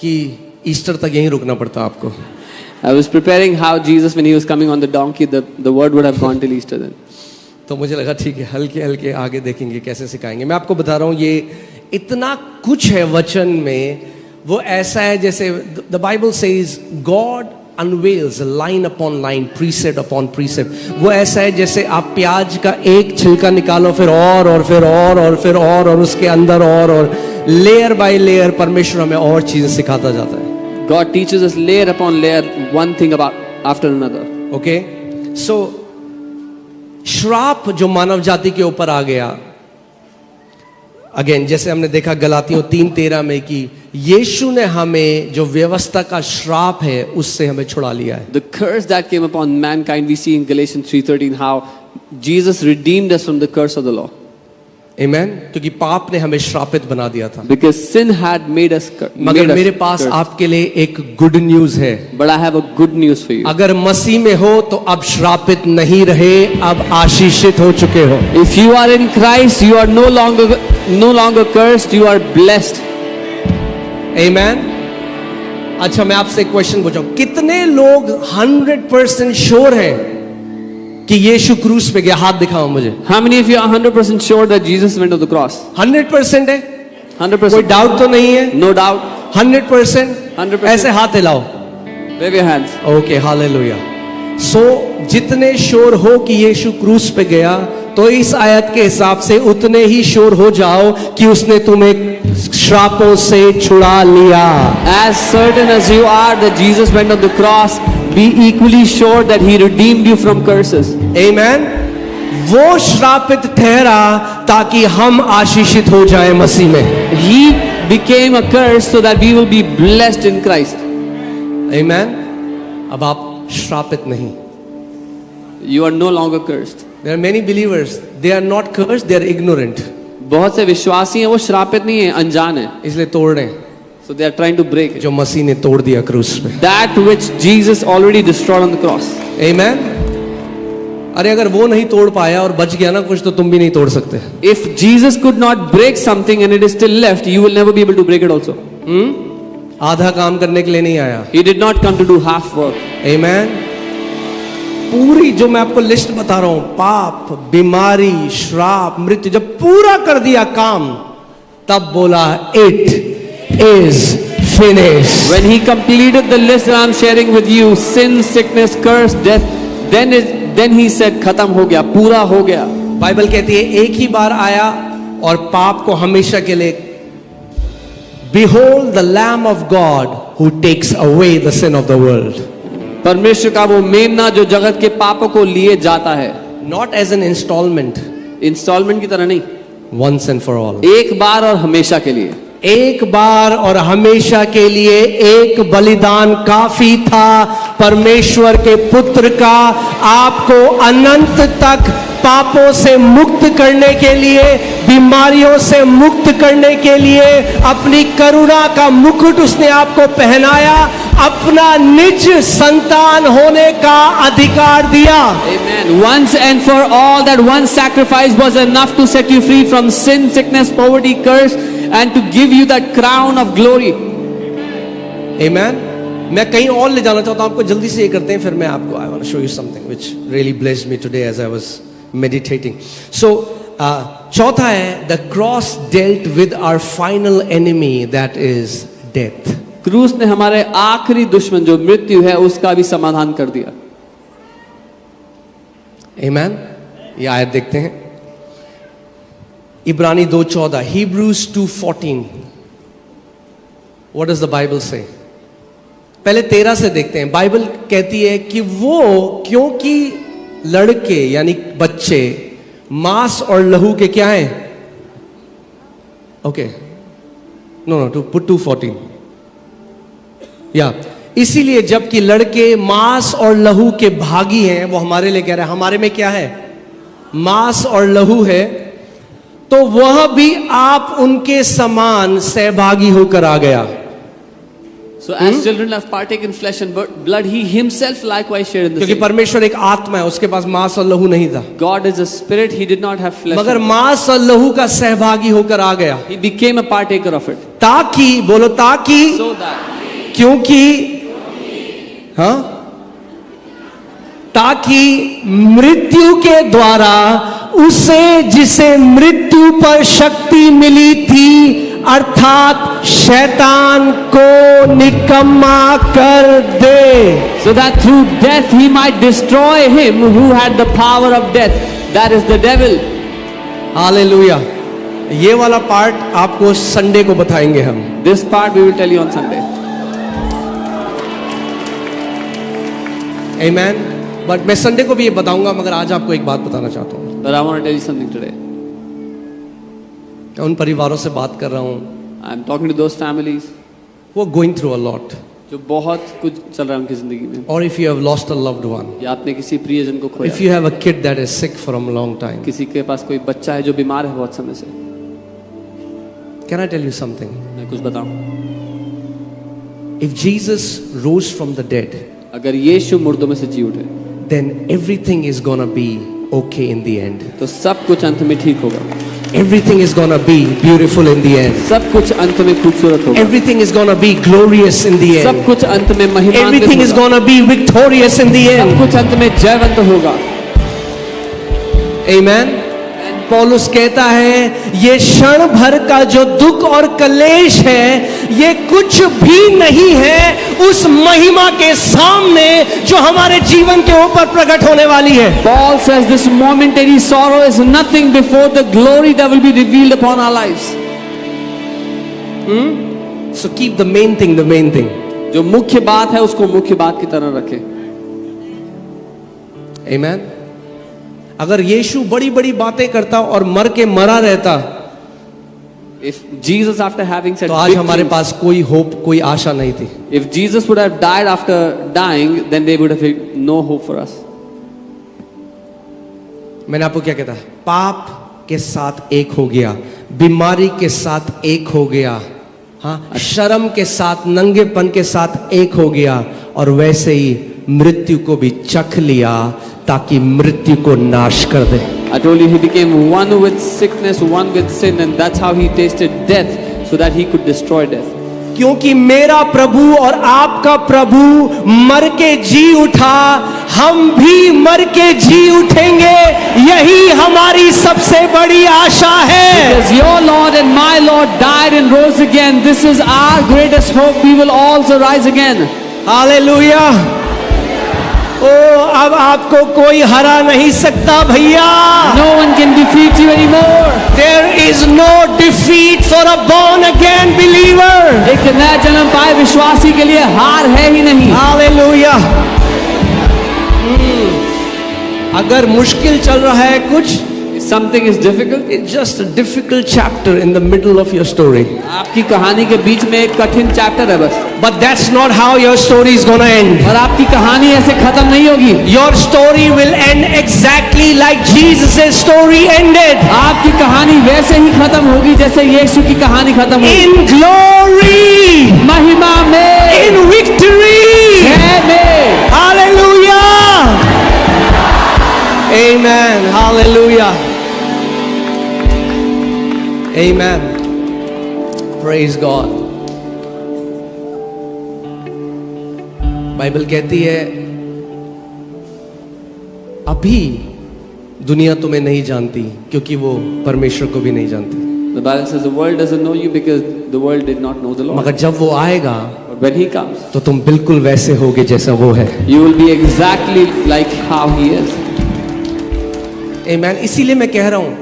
कि ईस्टर तक यहीं रुकना पड़ता आपको। I was preparing how Jesus, when He was coming on the donkey, the word would have gone till Easter then. तो मुझे लगा ठीक है, हल्के हल्के आगे देखेंगे कैसे सिखाएंगे। मैं आपको बता रहा हूँ, ये इतना कुछ है वचन में, वो ऐसा है जैसे the Bible says God unveils line upon line, precept upon precept. वो ऐसा है जैसे आप प्याज का एक छिलका निकालो, फिर और फिर और फिर और उसके अंदर और लेयर बाय लेयर परमेश्वर हमें और चीजें सिखाता जाता है। God teaches us layer upon layer, one thing about after another. Okay, so श्राप जो मानव जाति के ऊपर आ गया, अगेन जैसे हमने देखा गलातियों 3:13 में कि यीशु ने हमें जो व्यवस्था का श्राप है उससे हमें छुड़ा लिया है. The curse that came upon mankind, we see in Galatians 3:13 how Jesus redeemed us from the curse of the law. Amen. क्योंकि पाप ने हमें श्रापित बना दिया था. Because sin had made us मगर मेरे पास cursed. आपके लिए एक गुड न्यूज है. But I have a good news for you. अगर मसीह में हो तो अब श्रापित नहीं रहे, अब आशीषित हो चुके हो. If you are in Christ, you are no longer cursed, you are blessed. Amen. अच्छा मैं आपसे एक क्वेश्चन पूछूं, कितने लोग 100% श्योर हैं कि यीशु क्रूस पे गया? हाथ दिखाओ मुझे. How many of you are 100% sure that Jesus went to the cross? 100% है? 100%. कोई डाउट तो नहीं है? No doubt. 100%. 100%. ऐसे हाथ हिलाओ. Wave your hands. Okay, hallelujah. So जितने श्योर हो कि यीशु क्रूस पे गया, तो इस आयत के हिसाब से उतने ही श्योर हो जाओ कि उसने तुम्हें श्रापों से छुड़ा लिया. As certain as you are that Jesus went on the cross, be equally sure that he redeemed you from curses. Amen. वो श्रापित ठहरा ताकि हम आशीषित हो जाए मसीह में. He became a curse so that we will be blessed in Christ. Amen. अब आप श्रापित नहीं. You are no longer cursed. There are many believers, they are not cursed, they are ignorant. बहुत से विश्वासी हैं, वो श्रापित नहीं है, अनजान है. इसलिए तोड़ रहे हैं So they are trying to break it. जो मसीह ने तोड़ दिया क्रूस पे. That which Jesus already destroyed on the cross. Amen. अरे अगर वो नहीं तोड़ पाया और बच गया ना कुछ, तो तुम भी नहीं तोड़ सकते. If Jesus could not break something and it is still left, you will never be able to break it also. आधा काम करने के लिए नहीं आया. He did not come to do half work. Amen. पूरी जो मैं आपको लिस्ट बता रहा हूं, पाप, बीमारी, श्राप, मृत्यु, जब पूरा कर दिया काम, तब बोला it is finished. When he completed the list that I'm sharing with you, sin, sickness, curse, death, then he said, खत्म हो गया, पूरा हो गया. बाइबल कहती है एक ही बार आया और पाप को हमेशा के लिए. Behold the Lamb of God who takes away the sin of the world. परमेश्वर का वो मेमना जो जगत के पापों को लिए जाता है. Not as an installment. Installment की तरह नहीं, Once and for all. एक बार और हमेशा के लिए. एक बार और हमेशा के लिए एक बलिदान काफी था. परमेश्वर के पुत्र का आपको अनंत तक पापों से मुक्त करने के लिए, बीमारियों से मुक्त करने के लिए, अपनी करुणा का मुकुट उसने आपको पहनाया, अपना निज संतान होने का अधिकार दिया. Amen. Once and for all, that one sacrifice was enough to set you free from sin, sickness, poverty, curse, and to give you that crown of glory. Amen. मैं कहीं और ले जाना चाहता हूं आपको. जल्दी से ये करते हैं, फिर मैं आपको I want to show you something which really blessed me today as I was meditating. So चौथा है the cross dealt with our final enemy, that is death. क्रूस ने हमारे आखिरी दुश्मन जो मृत्यु है उसका भी समाधान कर दिया. Amen. ये आयत देखते हैं, इब्रानी 2:14, Hebrews 2:14. What does the Bible say? पहले 13 से देखते हैं. बाइबल कहती है कि वो क्योंकि लड़के यानी बच्चे मांस और लहू के क्या हैं? Okay, no to put 2:14. या इसीलिए जबकि लड़के मांस और लहू के भागी हैं, वो हमारे लिए कह रहा है, हमारे में क्या है? मांस और लहू है, तो वह भी आप उनके समान सहभागी होकर आ गया. So as children have partaken flesh and blood, he himself likewise shared in the क्योंकि same. परमेश्वर एक आत्मा है, उसके पास मांस और लहू नहीं था. God is a spirit, he did not have flesh. मगर मांस और लहू का सहभागी होकर आ गया. He became a partaker of it. ताकि, बोलो ताकि, So that. क्योंकि, हाँ, ताकि मृत्यु के द्वारा उसे जिसे मृत्यु पर शक्ति मिली थी, अर्थात शैतान को निकम्मा कर दे. So that through death he might destroy him who had the power of death, that is the devil. Hallelujah. ये वाला पार्ट आपको संडे को बताएंगे हम. This part we will tell you on Sunday. Amen. But मैं Sunday को भी ये बताऊंगा, मगर आज आपको एक बात बताना चाहता हूं. But I want to tell you something today. मैं उन परिवारों से बात कर रहा हूँ I'm talking to those families who are going through a lot. जो बहुत कुछ चल रहा है उनकी जिंदगी में, Or if you have lost a loved one. या आपने किसी प्रियजन को खोया, If you have a kid that is sick from a long time. किसी के पास कोई बच्चा है जो बीमार है बहुत समय से। Can I tell you something? मैं कुछ बताऊं, If Jesus rose from the dead, अगर यीशु मुर्दों में से जी उठे then everything is gonna be okay in the end. तो सब कुछ अंत में ठीक होगा, Everything is gonna be beautiful in the end. सब कुछ अंत में खूबसूरत होगा, Everything is gonna be glorious in the सब end. कुछ अंत में महिमान्वित Everything is होगा, gonna be victorious in the सब end. कुछ अंत में जयवंत होगा। Amen. पौलुस कहता है ये क्षण भर का जो दुख और कलेश है ये कुछ भी नहीं है उस महिमा के सामने जो हमारे जीवन के ऊपर प्रकट होने वाली है। Paul says this momentary sorrow is nothing before the glory that will be revealed upon our lives. So keep the main thing the main thing. जो मुख्य बात है उसको मुख्य बात की तरह रखें। Amen. अगर यीशु बड़ी बड़ी बातें करता और मर के मरा रहता If Jesus after having said तो आज big हमारे things, पास कोई होप कोई आशा नहीं थी। if Jesus would have died after dying, then they would have had no hope for us. मैंने आपको क्या कहता, पाप के साथ एक हो गया, बीमारी के साथ एक हो गया, हाँ, शर्म के साथ नंगेपन के साथ एक हो गया, और वैसे ही मृत्यु को भी चख लिया ताकि मृत्यु को नाश कर दे। I told you he became one with sickness, one with sin, and that's how he tasted death, so that he could destroy death. क्योंकि मेरा प्रभु और आपका प्रभु मर के जी उठा, हम भी मर के जी उठेंगे, यही हमारी सबसे बड़ी आशा है। Because your Lord and my Lord died and rose again, this is our greatest hope. We will also rise again. Hallelujah. ओ अब आपको कोई हरा नहीं सकता भैया। No one can defeat you anymore. There is no defeat for a born again believer. एक नया जन्म पाए विश्वासी के लिए हार है ही नहीं। हालेलुया। अगर मुश्किल चल रहा है कुछ, Something is difficult, it's just a difficult chapter in the middle of your story. आपकी कहानी के बीच में एक कठिन चैप्टर है बस, But that's not how your story is gonna end. और आपकी कहानी ऐसे खत्म नहीं होगी। Your story will end exactly like Jesus' story ended. आपकी कहानी वैसे ही खत्म होगी जैसे यीशु की कहानी खत्म हुई। In glory, महिमा में, in victory. जय में। Hallelujah. Amen. Hallelujah. Amen. Praise God. Bible कहती है अभी दुनिया तुम्हें नहीं जानती क्योंकि वो परमेश्वर को भी नहीं जानती, The Bible says the world doesn't know you because the world did not know the Lord. मगर जब वो आएगा But when he comes, तो तुम बिल्कुल वैसे होगे जैसा वो है। you will be exactly like how he is. आमेन। इसीलिए मैं कह रहा हूं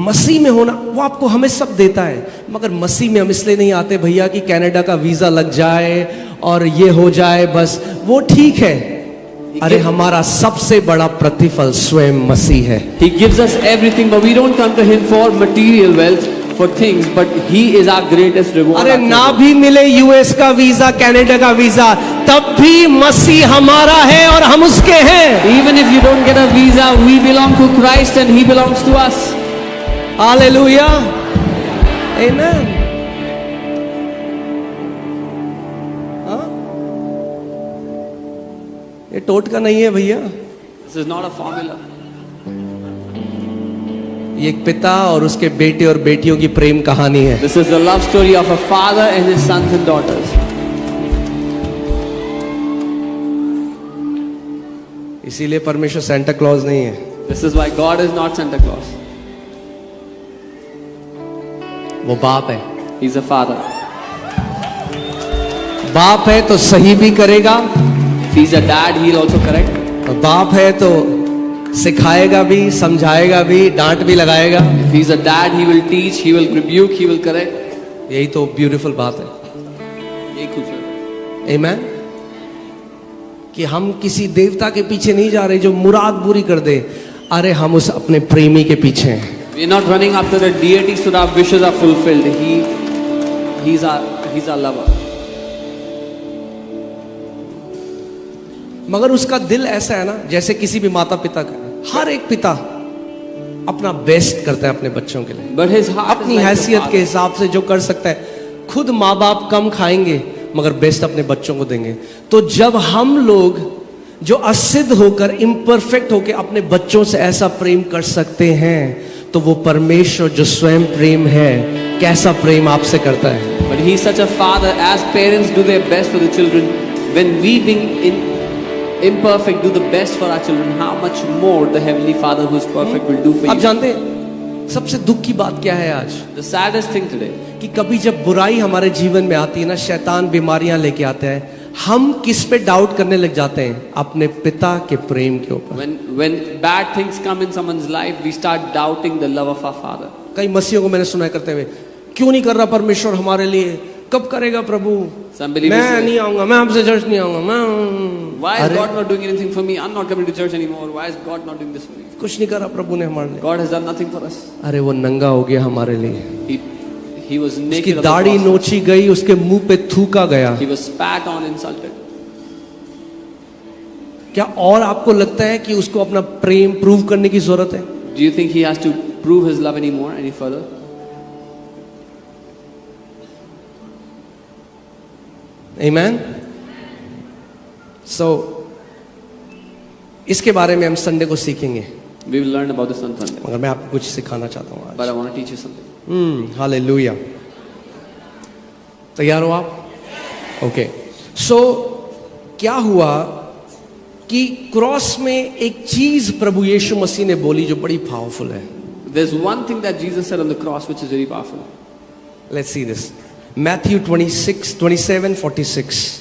मसीह में होना, वो आपको हमें सब देता है, मगर मसीह में हम इसलिए नहीं आते भैया कि कनाडा का वीजा लग जाए और ये हो जाए बस, वो ठीक है। अरे हमारा सबसे बड़ा प्रतिफल स्वयं मसीह है। He gives us everything, but we don't come to him for material wealth, for things, but he is our greatest reward. अरे ना भी मिले यूएस का वीजा, कनाडा का वीजा, तब भी मसीह हमारा है और हम उसके हैं। Even if you don't get a visa, we belong to Christ and he belongs to us. Hallelujah. Amen. ये टोटका नहीं है भैया, This is not a formula. ये एक पिता और उसके बेटे और बेटियों की प्रेम कहानी है। This is the love story of a father and his sons and daughters. इसीलिए परमेश्वर सेंटा क्लॉज नहीं है, This is why God is not Santa Claus. वो बाप है। He's a father. बाप है तो सही भी करेगा, If he's a dad, he'll also correct. और बाप है तो सिखाएगा भी, समझाएगा भी, डांट भी लगाएगा। If he's a dad, he will teach, he will rebuke, he will correct. यही तो ब्यूटीफुल बात है। यही खूबसूरत। आमेन। कि हम किसी देवता के पीछे नहीं जा रहे जो मुराद पूरी कर दे, अरे हम उस अपने प्रेमी के पीछे हैं। We are not running after the deity so that our wishes are fulfilled. He's our lover. मगर उसका दिल ऐसा है ना, जैसे किसी भी माता पिता का, हर एक पिता अपना बेस्ट करता है अपने बच्चों के लिए, But his heart is अपनी like the हैसियत Father. के हिसाब से जो कर सकता है। खुद माँ बाप कम खाएंगे मगर बेस्ट अपने बच्चों को देंगे। तो जब हम लोग जो असिद्ध होकर, इम्परफेक्ट होकर अपने बच्चों से ऐसा प्रेम कर सकते हैं, तो वो परमेश्वर जो स्वयं प्रेम है, कैसा प्रेम आपसे करता है। But he is such a father. As parents do their best for the children, when we being imperfect do the best for our children, how much more the heavenly Father who is perfect will do for आप you. जानते हैं सबसे दुख की बात क्या है आज, The saddest thing today, कि कभी जब बुराई हमारे जीवन में आती है ना, शैतान बीमारियां लेके आता है, हम किस पे डाउट करने लग जाते हैं? अपने पिता के प्रेम के ऊपर। when bad things come in someone's life, we start doubting the love of our Father. कई मसीहों को मैंने सुना है करते हुए, क्यों नहीं कर रहा परमेश्वर हमारे लिए, कब करेगा प्रभु, Some believers मैं say, नहीं आऊंगा, मैं आपसे चर्च नहीं आऊंगा, मैं why is अरे, God not doing anything for me? I'm not coming to church anymore. Why is God not doing this for me? कुछ नहीं करा प्रभु ने हमारे लिए। God has done nothing for us. अरे वो नंगा हो गया हमारे लिए, He was उसकी naked on the दाढ़ी cross. नोची गई, उसके मुंह पे थूका गया। He was spat on, insulted. क्या और आपको लगता है कि उसको अपना प्रेम प्रूव करने की जरूरत है? Do you think he has to prove his love anymore, any further? Amen. So इसके बारे में हम संडे को सीखेंगे, We will learn about this on Sunday. मगर मैं आपको कुछ सिखाना चाहता हूँ But आज। I want to teach you something. Hallelujah. तैयार हो आप? ओके। सो क्या हुआ कि क्रॉस में एक चीज प्रभु यीशु मसीह ने बोली जो बड़ी पावरफुल है। There's one thing that Jesus said on the cross which is very powerful. Let's see this. Matthew 27:46.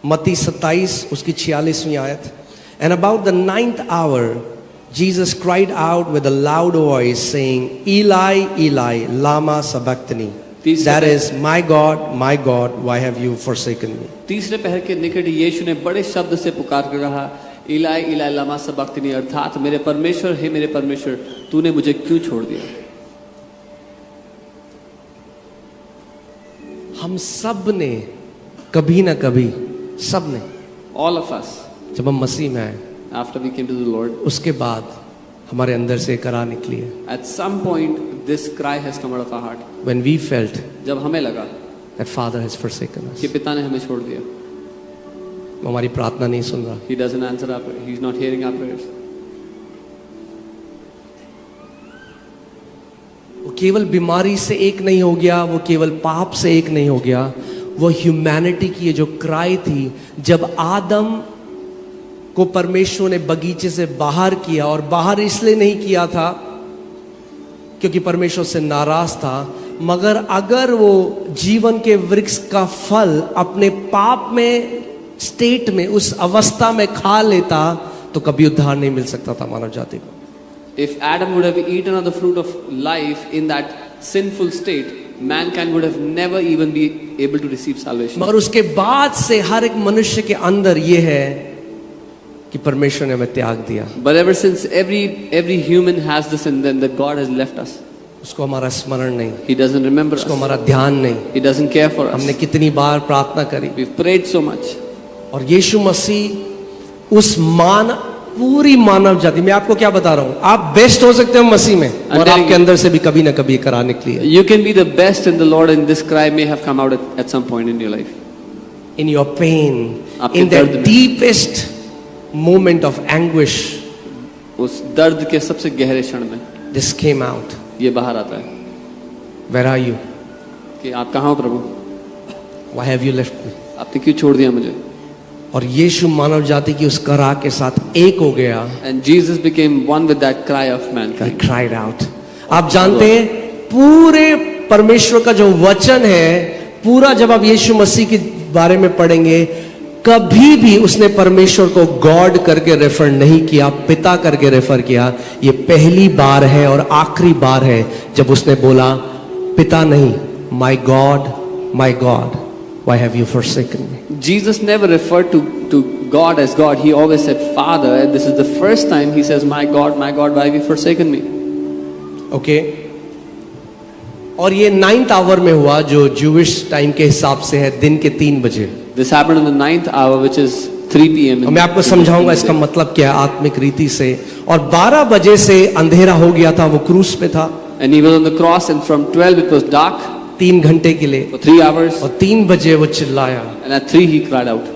मत्ती 27 उसकी 46वीं आयत। And about the 9th hour, Jesus cried out with a loud voice, saying, Eli, Eli, lama sabachthani. That is, my God, why have you forsaken me? तीसरे पहर के निकट यीशु ने बड़े शब्द से पुकार कर कहा, इलाई इलाई लमा सबक्तनी, अर्थात मेरे परमेश्वर, हे मेरे परमेश्वर, तूने मुझे क्यों छोड़ दिया? हम सब ने कभी ना कभी, सब ने, All of us, जब हम मसीह में आए, after we came to the Lord, उसके बाद हमारे अंदर से एक करा निकली है। at some point this cry has come out of our heart. When we felt जब हमें लगा that Father has forsaken us, कि पिता ने हमें छोड़ दिया, वो हमारी प्रार्थना नहीं सुन रहा, He doesn't answer our prayer, He's not hearing our prayers. वो केवल बीमारी से एक नहीं हो गया, वो केवल पाप से एक नहीं हो गया, वो ह्यूमैनिटी की ये जो क्राई थी, जब आदम को परमेश्वर ने बगीचे से बाहर किया, और बाहर इसलिए नहीं किया था क्योंकि परमेश्वर से नाराज था, मगर अगर वो जीवन के वृक्ष का फल अपने पाप में स्टेट में, उस अवस्था में खा लेता, तो कभी उद्धार नहीं मिल सकता था मानव जाति को। If Adam would have eaten of the fruit of life in that sinful state, mankind would have never even be able to receive salvation. मगर उसके बाद से हर एक मनुष्य के अंदर ये है कि परमेश्वर ने हमें त्याग दिया। But ever since every human has this in them, that God has left us. उसको हमारा स्मरण नहीं, He doesn't remember उसको us. हमारा ध्यान नहीं। He doesn't care for us. हमने कितनी बार प्रार्थना करी, We've prayed so much. और यीशु मसीह उस पूरी मानव जाति, मैं आपको क्या बता रहा हूं, आप बेस्ट हो सकते हो मसीह में, और आपके अंदर से भी कभी ना कभी करा निकली है। You can be the best in the Lord, and this cry may have come out at some point in your life. In your pain, आपके in the दर्द में। deepest moment of anguish, उस दर्द के सबसे गहरे क्षण में this came out. ये बाहर आता है Where are you? कि आप कहाँ हो प्रभु? Why have you left me? आपने क्यों छोड़ दिया मुझे? और यीशु मानव जाति की उस करा के साथ एक हो गया। And Jesus became one with that cry of I mankind. cried out. आप जानते हैं पूरे परमेश्वर का जो वचन है, पूरा जब आप यीशु मसीह के बारे में पढ़ेंगे, कभी भी उसने परमेश्वर को गॉड करके रेफर नहीं किया, पिता करके रेफर किया। ये पहली बार है और आखिरी बार है जब उसने बोला पिता नहीं, my God, why have you forsaken me? Jesus never referred to God as God. He always said Father, and this is the first time he says, my God, why have you forsaken me? Okay, और ये 9th our में हुआ, जो Jewish time के हिसाब से है दिन के 3 बजे। This happened on the 9th hour, which is 3 p.m. और मैं आपको समझाऊंगा इसका मतलब क्या है आत्मिक रीति से। और 12 बजे से अंधेरा हो गया था, वो क्रूस पे था। And he was on the cross, and from 12 it was dark 3 घंटे के लिए, for 3 hours. और 3 बजे वो चिल्लाया। And at 3 he cried out.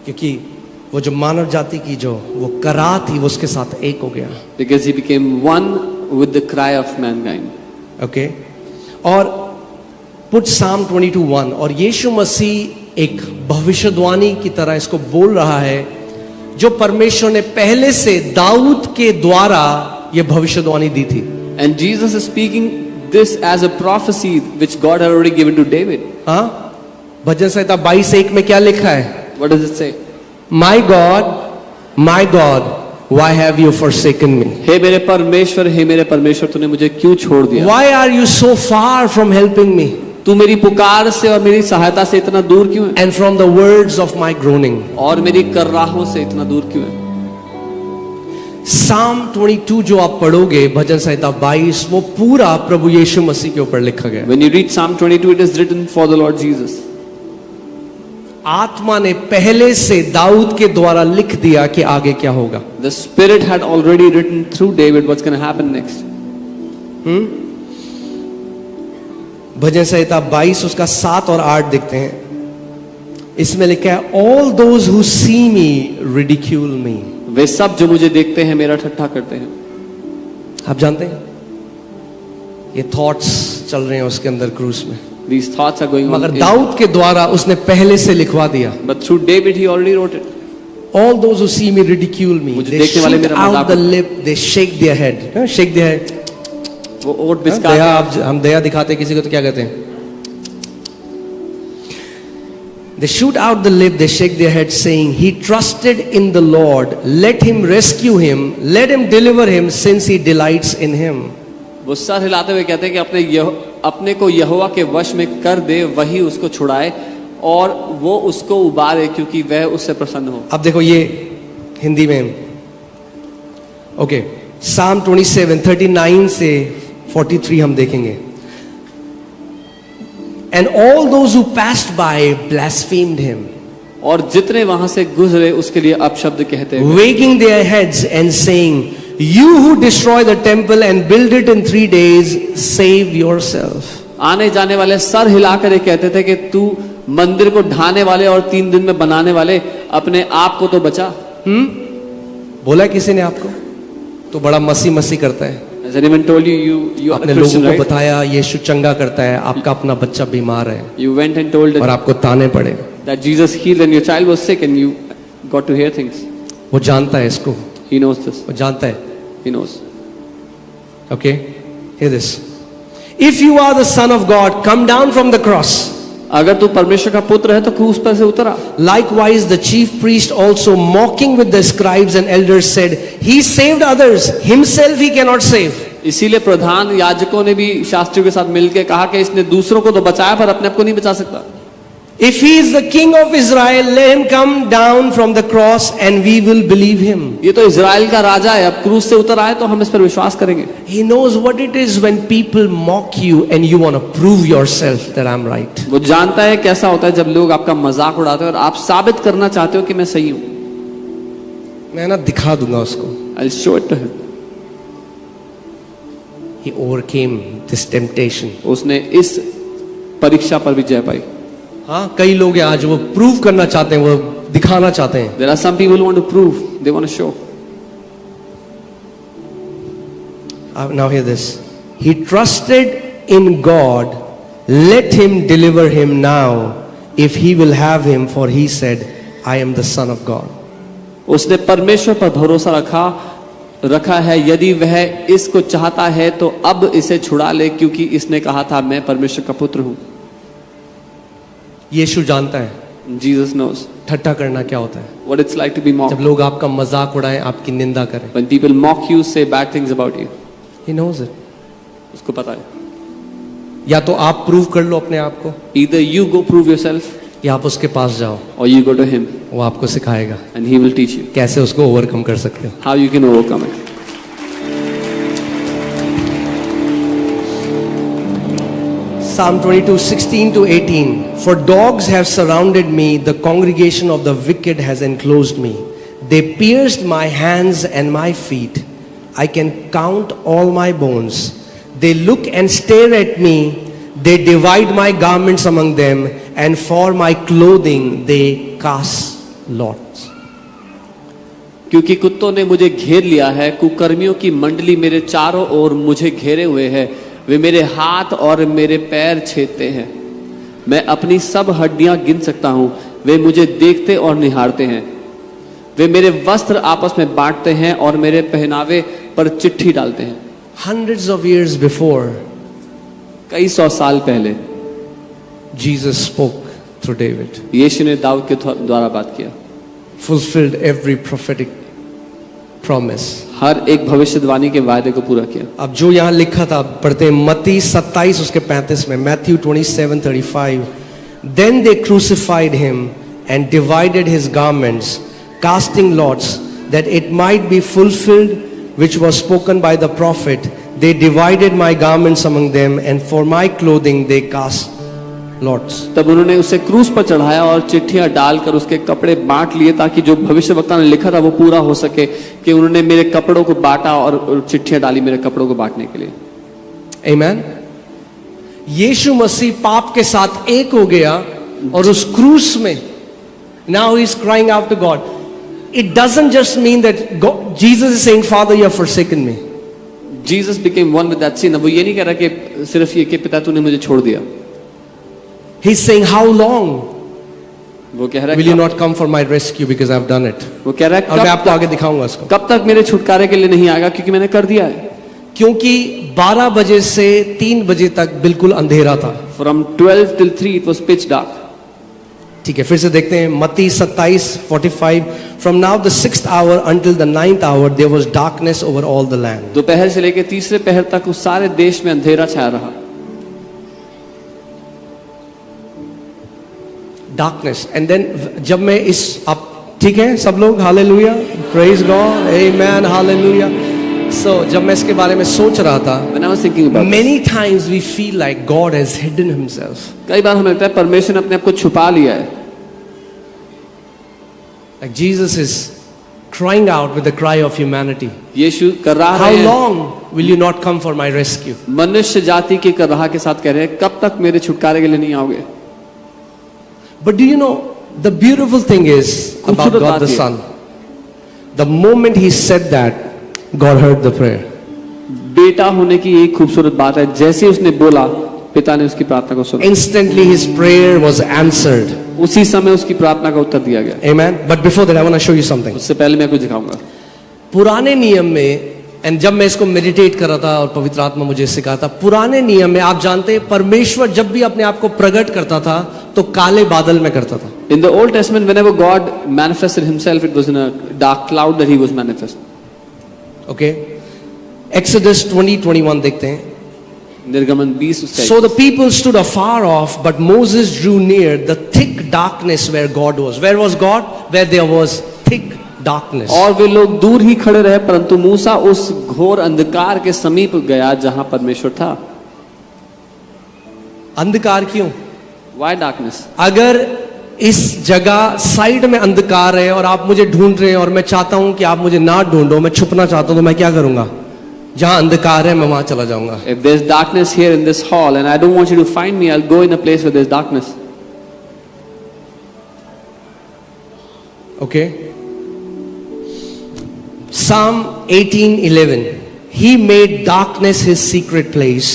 क्योंकि वो जो मानव जाति की जो वो करा थी, वो उसके साथ एक हो गया। Because he became one with the cry of mankind. Okay, और पुट Psalm 22:1, और यीशु मसीह एक भविष्यवाणी की तरह इसको बोल रहा है, जो परमेश्वर ने पहले से दाऊद के द्वारा ये भविष्यवाणी दी थी। And Jesus is speaking this as a prophecy which God had already given to David. हाँ, भजन संहिता 22:1 में क्या लिखा है? What does it say? My God, why have you forsaken me? हे मेरे परमेश्वर, तूने मुझे क्यों छोड़ दिया? Why are you so far from helping me? तू मेरी पुकार से और मेरी सहायता से इतना दूर क्यों है? And from the words of my groaning. और मेरी कर्राहों से इतना दूर क्यों है? Psalm 22 जो आप पढ़ोगे, भजन संहिता 22, वो पूरा प्रभु यीशु मसीह के ऊपर लिखा गया। When you read Psalm 22, it is written for the Lord Jesus. आत्मा ने पहले से दाऊद के द्वारा लिख दिया कि आगे क्या होगा। The Spirit had already written through David what's going to happen next. भजन संहिता 22 उसका 7 और 8 देखते हैं। इसमें लिखा है, All those who see me ridicule me. वे सब जो मुझे देखते हैं मेरा ठट्ठा करते हैं। आप जानते हैं ये थॉट्स चल रहे हैं उसके अंदर क्रूस में, These thoughts are going on. मगर दाऊद के द्वारा उसने पहले से लिखवा दिया। But through David he already wrote it. All those who see me ridicule me. मुझे They देखने वाले shoot मेरा out मजाक the lip. They shake their head. Shake their head. वो ओट दया, बिस्का हम दया दिखाते हैं किसी को तो क्या कहते हैं? They shoot out the lip, they shake their head, saying, He trusted in the Lord. Let him rescue him. Let him deliver him, since he delights in him. वो सर हिलाते हुए कहते हैं कि अपने को यहोवा के वश में कर दे, वही उसको छुड़ाए और वो उसको उबारे, क्योंकि वह उससे प्रसन्न हो। अब देखो ये हिंदी में, ओके, Psalm 27, 39 से 43 हम देखेंगे। And all those who passed by blasphemed him. और जितने वहां से गुजरे उसके लिए अपशब्द कहते हैं, wagging their heads and saying, You who destroy the temple and build it in 3 days, save yourself. आने जाने वाले सर हिलाकर ये कहते थे कि तू मंदिर को ढाने वाले और 3 दिन में बनाने वाले, अपने आप को तो बचा। बोला किसी ने आपको? तो बड़ा मसी मसी करता है। Has anyone told you you are अपने a लोगों Christian, को right? बताया यीशु चंगा करता है, आपका अपना बच्चा बीमार है You went and told और आपको ताने पड़े। that Jesus healed and your child was sick and you got to hear things. वो जानता है इसको, He knows this. वो जानता है। He knows. Okay, hear this. If you are the son of God, come down from the cross. अगर तू परमेश्वर का पुत्र है तो क्रूस पर से उतरा। Likewise, the chief priest also, mocking with the scribes and elders, said, He saved others, himself he cannot save. इसीलिए प्रधान याजकों ने भी शास्त्रियों के साथ मिलकर कहा कि इसने दूसरों को तो बचाया पर अपने आप को नहीं बचा सकता। If he is the king of Israel, let him come down from the cross and we will believe him. ये तो इजराइल का राजा है, अब क्रूस से उतर आए तो हम इस पर विश्वास करेंगे। He knows what it is when people mock you and you want to prove yourself that I'm right. वो जानता है कैसा होता है जब लोग आपका मजाक उड़ाते हैं और आप साबित करना चाहते हो कि मैं सही हूं। मैं ना दिखा दूंगा उसको। I'll show it to him. He overcame this temptation. उसने इस परीक्षा पर भी जय पाई। हाँ, कई लोग हैं आज वो प्रूव करना चाहते हैं, वो दिखाना चाहते हैं। There are some people who want to prove, they want to show. Now hear this. He trusted in God. Let him deliver him now, if he will have him, for he said, I am the son of God. उसने परमेश्वर पर भरोसा रखा है, यदि वह इसको चाहता है तो अब इसे छुड़ा ले, क्योंकि इसने कहा था मैं परमेश्वर का पुत्र हूं। यीशु जानता है Jesus knows ठट्ठा करना क्या होता है। what it's like to be mocked. जब लोग आपका मजाक उड़ाएं, आपकी निंदा करें। When people mock you, say bad things about you. He knows it. उसको पता है। या तो आप प्रूव कर लो अपने आप को, Either you go prove yourself या आप उसके पास जाओ। or you go to him. वो आपको सिखाएगा and He will teach you कैसे उसको ओवरकम कर सकते हो. how you can overcome it. Psalm 22:16 to 18. For dogs have surrounded me, the congregation of the wicked has enclosed me. They pierced my hands and my feet. I can count all my bones. They look and stare at me. They divide my garments among them, and for my clothing they cast lots. क्योंकि कुत्तों ने मुझे घेर लिया है, कुकर्मियों की मंडली मेरे चारों ओर मुझे घेरे हुए है. वे मेरे हाथ और मेरे पैर छेदते हैं. मैं अपनी सब हड्डियां गिन सकता हूं. वे मुझे देखते और निहारते हैं. वे मेरे वस्त्र आपस में बांटते हैं और मेरे पहनावे पर चिट्ठी डालते हैं. Hundreds of years before, कई सौ साल पहले Jesus spoke through David, यीशु ने दाऊद के द्वारा बात किया. fulfilled every prophetic promise. हर एक भविष्यवाणी के वायदे को पूरा किया. अब जो यहाँ लिखा था पढ़ते हैं मत्ती 27 उसके 35 में, Matthew 27:35. Then they crucified him and divided his garments, casting lots, that it might be fulfilled which was spoken by the prophet. They divided my garments among them, and for my clothing they cast lots. तब उन्होंने उसे क्रूस पर चढ़ाया और चिट्ठियां डालकर उसके कपड़े बांट लिए, ताकि जो भविष्यवक्ता ने लिखा था वो पूरा हो सके, कि उन्होंने मेरे कपड़ों को बांटा और चिट्ठियां डाली मेरे कपड़ों को बांटने के लिए. Amen. यीशु मसीह पाप के साथ एक हो गया और उस क्रूस में now he is crying out to God. It doesn't just mean that God, Jesus is saying, Father, you have forsaken me. Jesus became one with that sin. अब वो ये नहीं कह रहा कि सिर्फ ये कि पिता तूने मुझे छोड़ दिया. He's saying, how long वो कह रहा will you है not come for my rescue because I've done it? वो कह रहा और मैं है आपको आगे दिखाऊंगा उसको. कब तक मेरे छुटकारे के लिए नहीं आएगा, क्योंकि मैंने कर दिया है. क्योंकि 12 बजे से 3 बजे तक बिल्कुल अंधेरा था. From 12 till 3 it was pitch dark. ठीक है, फिर से देखते हैं मत्ती 27:45. From now the 6th hour until the 9th hour there was darkness over all the land. दोपहर से लेकर तीसरे पहर तक उस सारे देश में अंधेरा छाया रहा. Darkness. And then जब मैं इस आप ठीक है सब लोग, hallelujah, praise God, amen, hallelujah. So जब मैं इसके बारे में सोच रहा था, When I was thinking about many times we feel like God has hidden himself. कई बार हमें लगता है परमेश्वर ने अपने आप को छुपा लिया है. Like Jesus is crying out with the cry of humanity. यीशु कर रहा How है, long will you not come for my rescue? मनुष्य जाति के कर रहा के साथ कह रहे हैं, कब तक मेरे छुटकारे के लिए नहीं आओगे. But do you know the beautiful thing is about खूबसूरत God बात the ये. Son? The moment he said that, God heard the prayer. बेटा होने की एक खूबसूरत बात है, जैसे उसने बोला पिता ने उसकी प्रार्थना को सुना. Instantly his prayer was answered. उसी समय उसकी प्रार्थना का उत्तर दिया गया. Amen. But before that I want to show you something. उससे पहले मैं कुछ दिखाऊंगा. पुराने नियम में, एंड जब मैं इसको मेडिटेट कर रहा था और पवित्र आत्मा मुझे सिखाता, पुराने नियम में आप जानते हैं परमेश्वर जब भी अपने आप को प्रकट करता था तो काले बादल में करता था. In the Old Testament, whenever God manifested himself, it was in a dark cloud that he was manifest. Okay. Exodus 20:21 देखते हैं. निर्गमन 20 उसका. So the people stood afar off, but Moses drew near the thick darkness where God was. Where was God? Where there was thick darkness. और वे लोग दूर ही खड़े रहे, परंतु मूसा उस घोर अंधकार के समीप गया जहां परमेश्वर था. अंधकार क्यों? Why darkness? अगर इस जगह साइड में अंधकार है और आप मुझे ढूंढ रहे हैं और मैं चाहता हूं कि आप मुझे ना ढूंढो, मैं छुपना चाहता हूं, तो मैं क्या करूंगा? जहां अंधकार है मैं वहां चला जाऊंगा. If there's darkness here in this hall and I don't want you to find me, I'll go in a place where there's darkness. Okay. Psalm 18:11. He made darkness his secret place.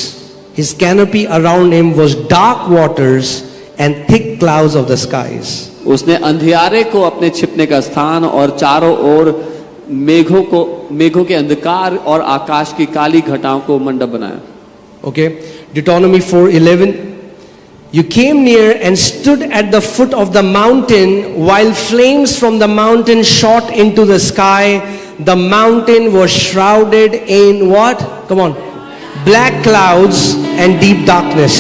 His canopy around him was dark waters and thick clouds of the skies. उसने अंधियारे को अपने छिपने का स्थान और चारों ओर मेघों के अंधकार और आकाश की काली घटाओं को मंडप बनाया. Okay. Deuteronomy 4:11. You came near and stood at the foot of the mountain while flames from the mountain shot into the sky. The mountain was shrouded in what? Come on. Black clouds and deep darkness.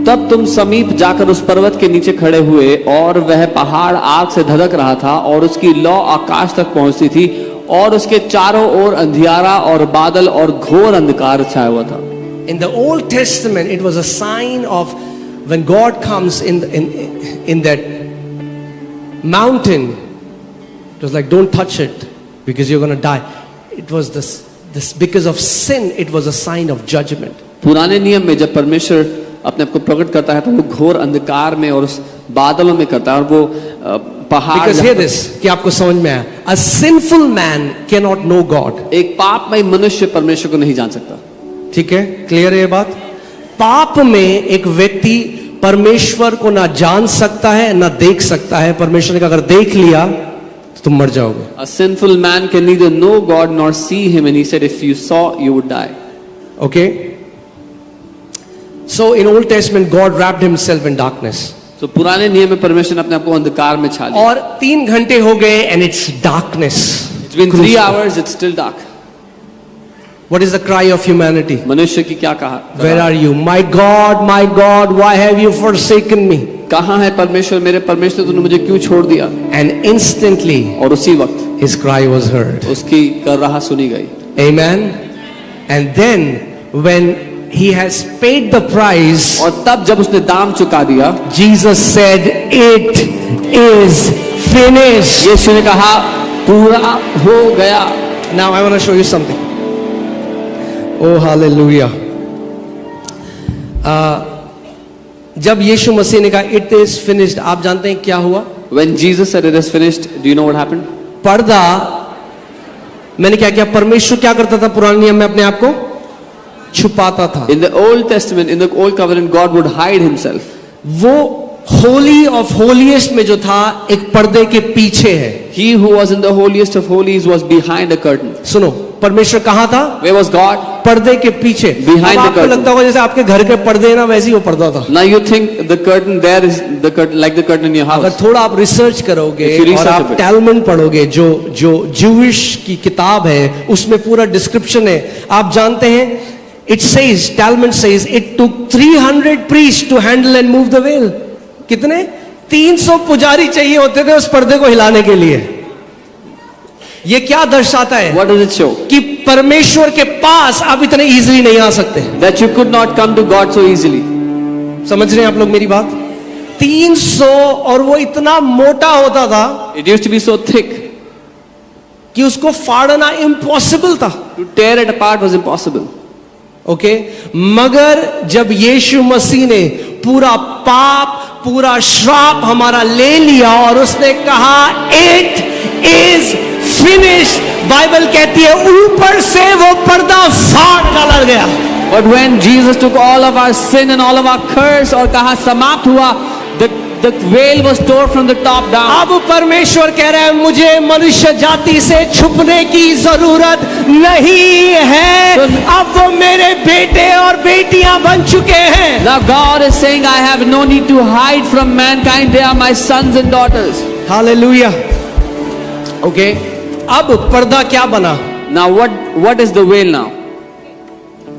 तब तुम समीप जाकर उस पर्वत के नीचे खड़े हुए, और वह पहाड़ आग से धधक रहा था, और उसकी लौ आकाश तक पहुंचती थी, और उसके चारों ओर अंधियारा और बादल और घोर अंधकार छाया हुआ था। In the Old Testament, it was a sign of when God comes in that mountain. It was like, don't touch it because you're going to die. It was this because of sin, it was a sign of judgment. पुराने नियम में जब परमेश्वर अपने आप को प्रकट करता है तो वो घोर अंधकार में और उस बादलों में करता है, और वो पहाड़। Because hear this, कि आपको समझ में आया, a sinful man cannot know God. एक पापमय मनुष्य परमेश्वर को नहीं जान सकता। ठीक है, क्लियर है ये बात? पाप में एक व्यक्ति परमेश्वर को ना जान सकता है ना देख सकता है। परमेश्वर ने अगर देख लिया तो तुम मर जाओगे। A sinful man can neither know God nor see him, and he said if you saw you would die. Okay? So in Old Testament God wrapped himself in darkness. तो पुराने नियम में परमेश्वर ने अपने आप को अंधकार में छा लिया। और 3 घंटे हो गए and it's darkness. It's been 3 hours, it's still dark. What is the cry of humanity? मनुष्य की क्या कहा? Where are you? My God, why have you forsaken me? कहाँ है परमेश्वर, मेरे परमेश्वर, तूने मुझे क्यों छोड़ दिया? And instantly और उसी वक्त his cry was heard. उसकी कर रहा सुनी गई। Amen. And then when he has paid the price, और तब जब उसने दाम चुका दिया, Jesus said, it is finished. यीशु ने कहा पूरा हो गया। Now I want to show you something. Oh hallelujah. जब यीशु मसीह ने कहा it is finished, आप जानते हैं क्या हुआ? When Jesus said it is finished, do you know what happened? पर्दा, मैंने क्या किया? परमेश्वर क्या करता था पुराने नियम में? अपने आप को छुपाता था। In the Old Testament, in the Old Covenant, God would hide himself. वो होली ऑफ होलीएस्ट में जो था एक पर्दे के पीछे है। He who was in the holiest of holies was behind a curtain. सुनो, परमेश्वर कहाँ था? Where was God? पर्दे के पीछे। Behind अब the आपको curtain. लगता होगा जैसे आपके घर के पर्दे ना, वैसे ही वो पर्दा था। Now you think the curtain there is the curtain, like the curtain in your अगर house. थोड़ा आप रिसर्च करोगे If you research और आप a bit. टैलमुड पढ़ोगे, जो ज्यूइश की किताब है, उसमें पूरा डिस्क्रिप्शन है। आप जानते हैं, it says, Talmud says, it took 300 priests to handle and move the veil. कितने? 300 पुजारी चाहिए होते थे उस पर्दे को हिलाने के लिए। ये क्या दर्शाता है? What does it show? कि परमेश्वर के पास आप इतने इजीली नहीं आ सकते। That you could not come to God so easily. समझ रहे हैं आप लोग मेरी बात? 300, और वो इतना मोटा होता था It used to be so thick. कि उसको फाड़ना इम्पॉसिबल था। To tear it apart was impossible. Okay, मगर जब यीशु मसीह ने पूरा पाप, पूरा श्राप हमारा ले लिया और उसने कहा इट इज फिनिश, बाइबल कहती है ऊपर से वो पर्दा फाड़ डाला गया। But when Jesus took all of our sin and all of our curse, और कहा समाप्त हुआ, the veil was torn from the top down. अब परमेश्वर कह रहा है मुझे मनुष्य जाति से छुपने की जरूरत नहीं है, अब वो मेरे बेटे और बेटियां बन चुके हैं। Now God is saying, I have no need to hide from mankind. They are my sons and daughters. Hallelujah. Okay, अब पर्दा क्या बना? Now what is the veil now?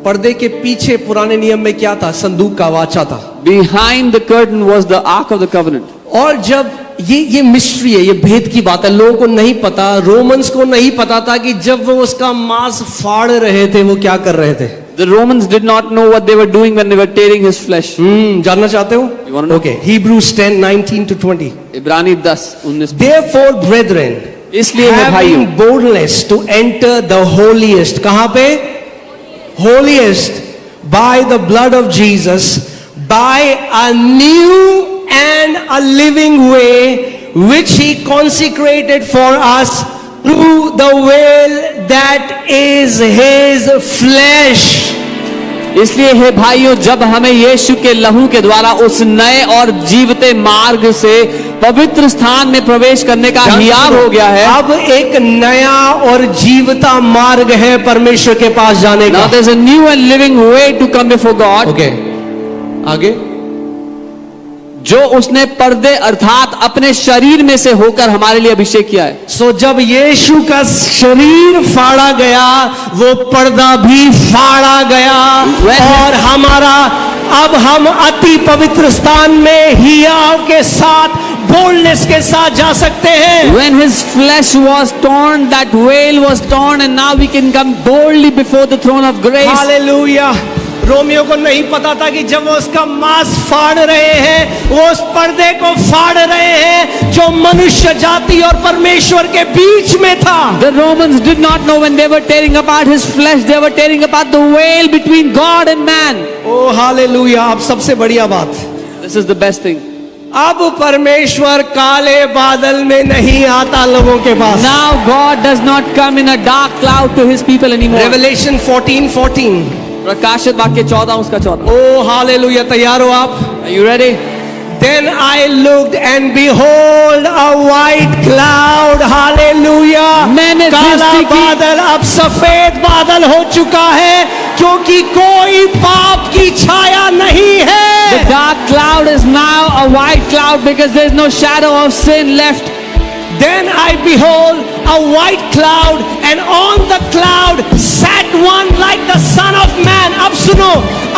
पर्दे के पीछे पुराने नियम में क्या था? संदूक का वाचा था। Behind the curtain was the Ark of the Covenant. और जब ये मिस्ट्री है, ये भेद की बात है, लोगों को नहीं पता, रोमन्स को नहीं पता था कि जब वो उसका मांस फाड़ रहे थे वो क्या कर रहे थे। The Romans did not know what they were doing when they were tearing his flesh. जानना चाहते हो? You want to know? Okay, Hebrews 10:19-20. इब्रानी 10:19. Therefore, brethren, इसलिए है भाइयों, having boldness to enter the holiest, कहाँ पे? Holiest, by the blood of Jesus, by a new and a living way which he consecrated for us through the veil that is his flesh. इसलिए हे भाइयों, जब हमें यीशु के लहू के द्वारा उस नए और जीवते मार्ग से पवित्र स्थान में प्रवेश करने का हियाव हो गया है। अब एक नया और जीवता मार्ग है परमेश्वर के पास जाने का। Now there's a new and living way to come before God. Okay, आगे जो उसने पर्दे अर्थात अपने शरीर में से होकर हमारे लिए अभिषेक किया है। सो जब यीशु का शरीर फाड़ा गया, वो पर्दा भी फाड़ा गया और हमारा अब हम अति पवित्र स्थान में हियाव के साथ, बोल्डनेस के साथ जा सकते हैं। When his flesh was torn, that veil was torn, and now we can come boldly before the throne of grace. Hallelujah. Romeo को नहीं पता था कि जब वो उसका मांस फाड़ रहे हैं, वो उस पर्दे को फाड़ रहे हैं जो मनुष्य जाति और परमेश्वर के बीच में था। The Romans did not know when they were tearing apart his flesh, they were tearing apart the veil between God and man. Oh hallelujah. अब सबसे बढ़िया बात, This is the best thing. अब परमेश्वर काले बादल में नहीं आता लोगों के पास। Now God does not come in a dark cloud to his people anymore. Revelation 14:14। प्रकाशित वाक्य 14 उसका 14। ओ हालेलुया। तैयार हो आप? Are you ready? Then I looked and behold a white cloud. Hallelujah. मैंने काला दृष्टि की, बादल अब सफेद बादल हो चुका है, क्योंकि कोई पाप की छाया नहीं the है। dark cloud is now a white cloud because there is no shadow of sin left. Then I behold a white cloud, and on the cloud sat one like the Son of Man. अब सुनो,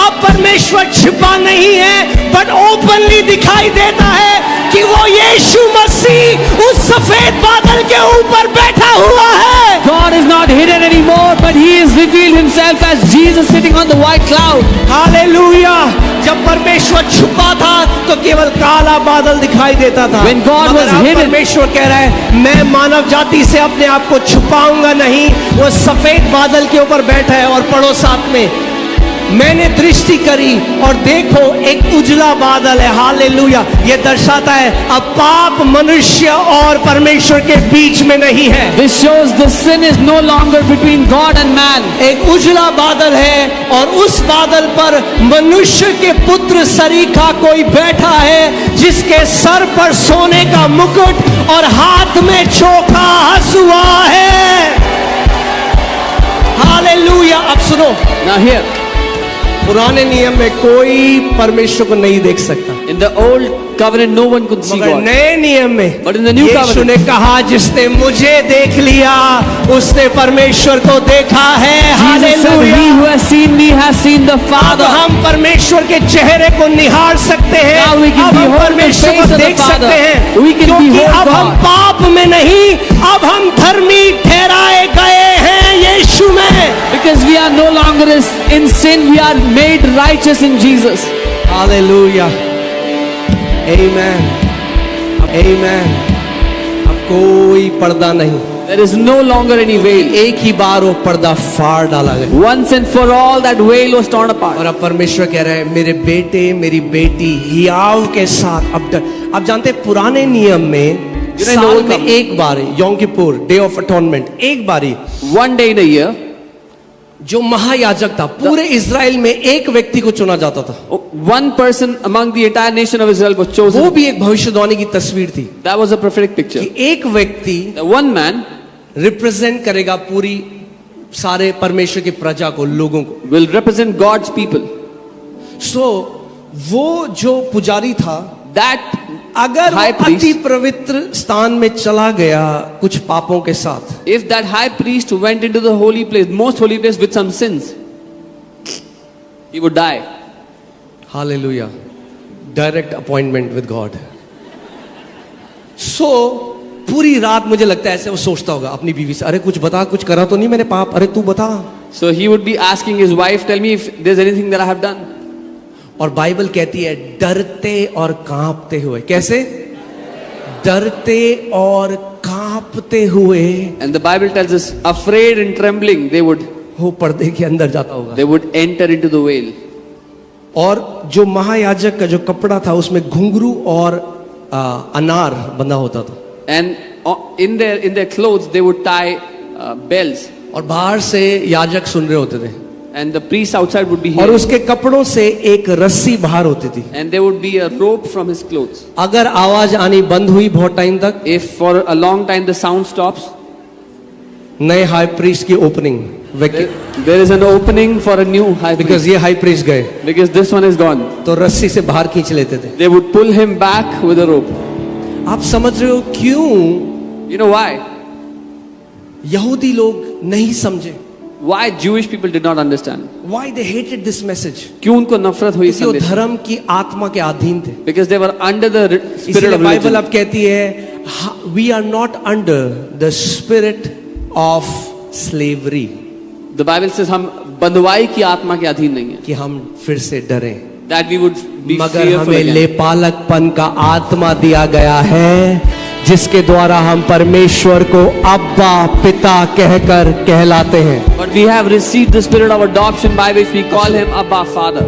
अब परमेश्वर छिपा नहीं है, but openly दिखाई देता है कि वो यीशु मसीह उस सफेद बादल के ऊपर बैठा हुआ है। God is not hidden anymore, but he is revealed himself as Jesus sitting on the white cloud. Hallelujah. जब परमेश्वर छुपा था तो केवल काला बादल दिखाई देता था। When God मगर was अब hidden, परमेश्वर कह रहा है, मैं मानव जाति से अपने आप को छुपाऊंगा नहीं। वो सफेद बादल के ऊपर बैठा है। और पढ़ो साथ में, मैंने दृष्टि करी और देखो एक उजला बादल है। हालेलुया। ये दर्शाता है अब पाप मनुष्य और परमेश्वर के बीच में नहीं है। This shows the sin is no longer between God and man. एक उजला बादल है और उस बादल पर मनुष्य के पुत्र सरीखा कोई बैठा है, जिसके सर पर सोने का मुकुट और हाथ में चोखा हंसुआ है। हालेलुया। अब सुनो, Now here, पुराने नियम में कोई परमेश्वर को नहीं देख सकता, in the old covenant no one could see मगर God. नए नियम में But in the new Yeshu covenant, ने कहा, जिसने मुझे देख लिया उसने परमेश्वर को देखा है। Jesus said, hallelujah. he who has seen me has seen the अब Father. हम परमेश्वर के चेहरे को निहार सकते हैं। Now we can अब हम behold the परमेश्वर face को of the देख Father. सकते हैं, We can क्योंकि behold अब हम God. पाप में नहीं, अब हम धर्मी ठहराए गए हैं यीशु में। Because we are no longer in sin, we are made righteous in Jesus. Hallelujah. Amen. Amen. अब कोई पर्दा नहीं। There is no longer any veil. एक ही बार वो पर्दा फाड़ डाला गया। Once and for all, that veil was torn apart. और अब परमेश्वर कह रहे हैं, मेरे बेटे मेरी बेटी हियाव के साथ। अब जानते हैं, पुराने नियम में साल में एक बार यौम किपुर, डे ऑफ अटोनमेंट, एक बारी One day in a year, जो महायाजक था, पूरे इजराइल में एक व्यक्ति को चुना जाता था। one person among the entire nation of Israel was वो chosen. भी एक भविष्यवाणी की तस्वीर थी That was a prophetic picture. कि एक व्यक्ति The one man रिप्रेजेंट करेगा पूरी सारे परमेश्वर की प्रजा को, लोगों को। will represent God's people. वो जो पुजारी था, That अगर high वो priest, अति पवित्र स्थान में चला गया कुछ पापों के साथ, if that high priest went into the holy place, most holy place with some sins, he would die. Hallelujah. Direct appointment with God. पूरी रात मुझे लगता है ऐसे वो सोचता होगा अपनी बीवी से, अरे कुछ बता, कुछ करा तो नहीं मैंने पाप, अरे तू बता। So he would be asking his wife, tell me if there's anything that I have done. और बाइबल कहती है डरते और कांपते हुए। कैसे? डरते और कांपते हुए। And the Bible tells us, afraid and trembling, they would वो पर्दे के अंदर जाता होगा। enter into the veil. और जो महायाजक का जो कपड़ा था उसमें घुंघरू और अनार बंधा होता था। And in their clothes they would tie bells. और बाहर से याजक सुन रहे होते थे। And the priest outside would be और here. उसके कपड़ों से एक रस्सी बाहर होती थी। And there would be a rope from his clothes. अगर आवाज आनी बंद हुई बहुत टाइम तक, If for a long time the sound stops, नए हाई प्रीस्ट की opening there is an opening for a new high because priest. ये हाई प्रीस्ट गए Because this one is gone. तो रस्सी से बाहर खींच लेते थे। They would pull him back with a rope. आप समझ रहे हो क्यों You know why? यहूदी लोग नहीं समझे? Why Jewish people did not understand? Why they hated this message? क्यों उनको नफरत हुई क्योंकि वो संदेश? धर्म की आत्मा के अधीन थे। Because they were under the spirit इसीलिए of बाइबल religion. अब कहती है we are not under the spirit of slavery, The Bible says हम बंधुआई की आत्मा के अधीन नहीं है. कि हम फिर से डरें, That we would be मगर fearful हमें again. लेपालकपन का आत्मा दिया गया है, जिसके द्वारा हम परमेश्वर को अब्बा पिता कहकर कहलाते हैं। But we have received the spirit of adoption by which we call him Abba Father.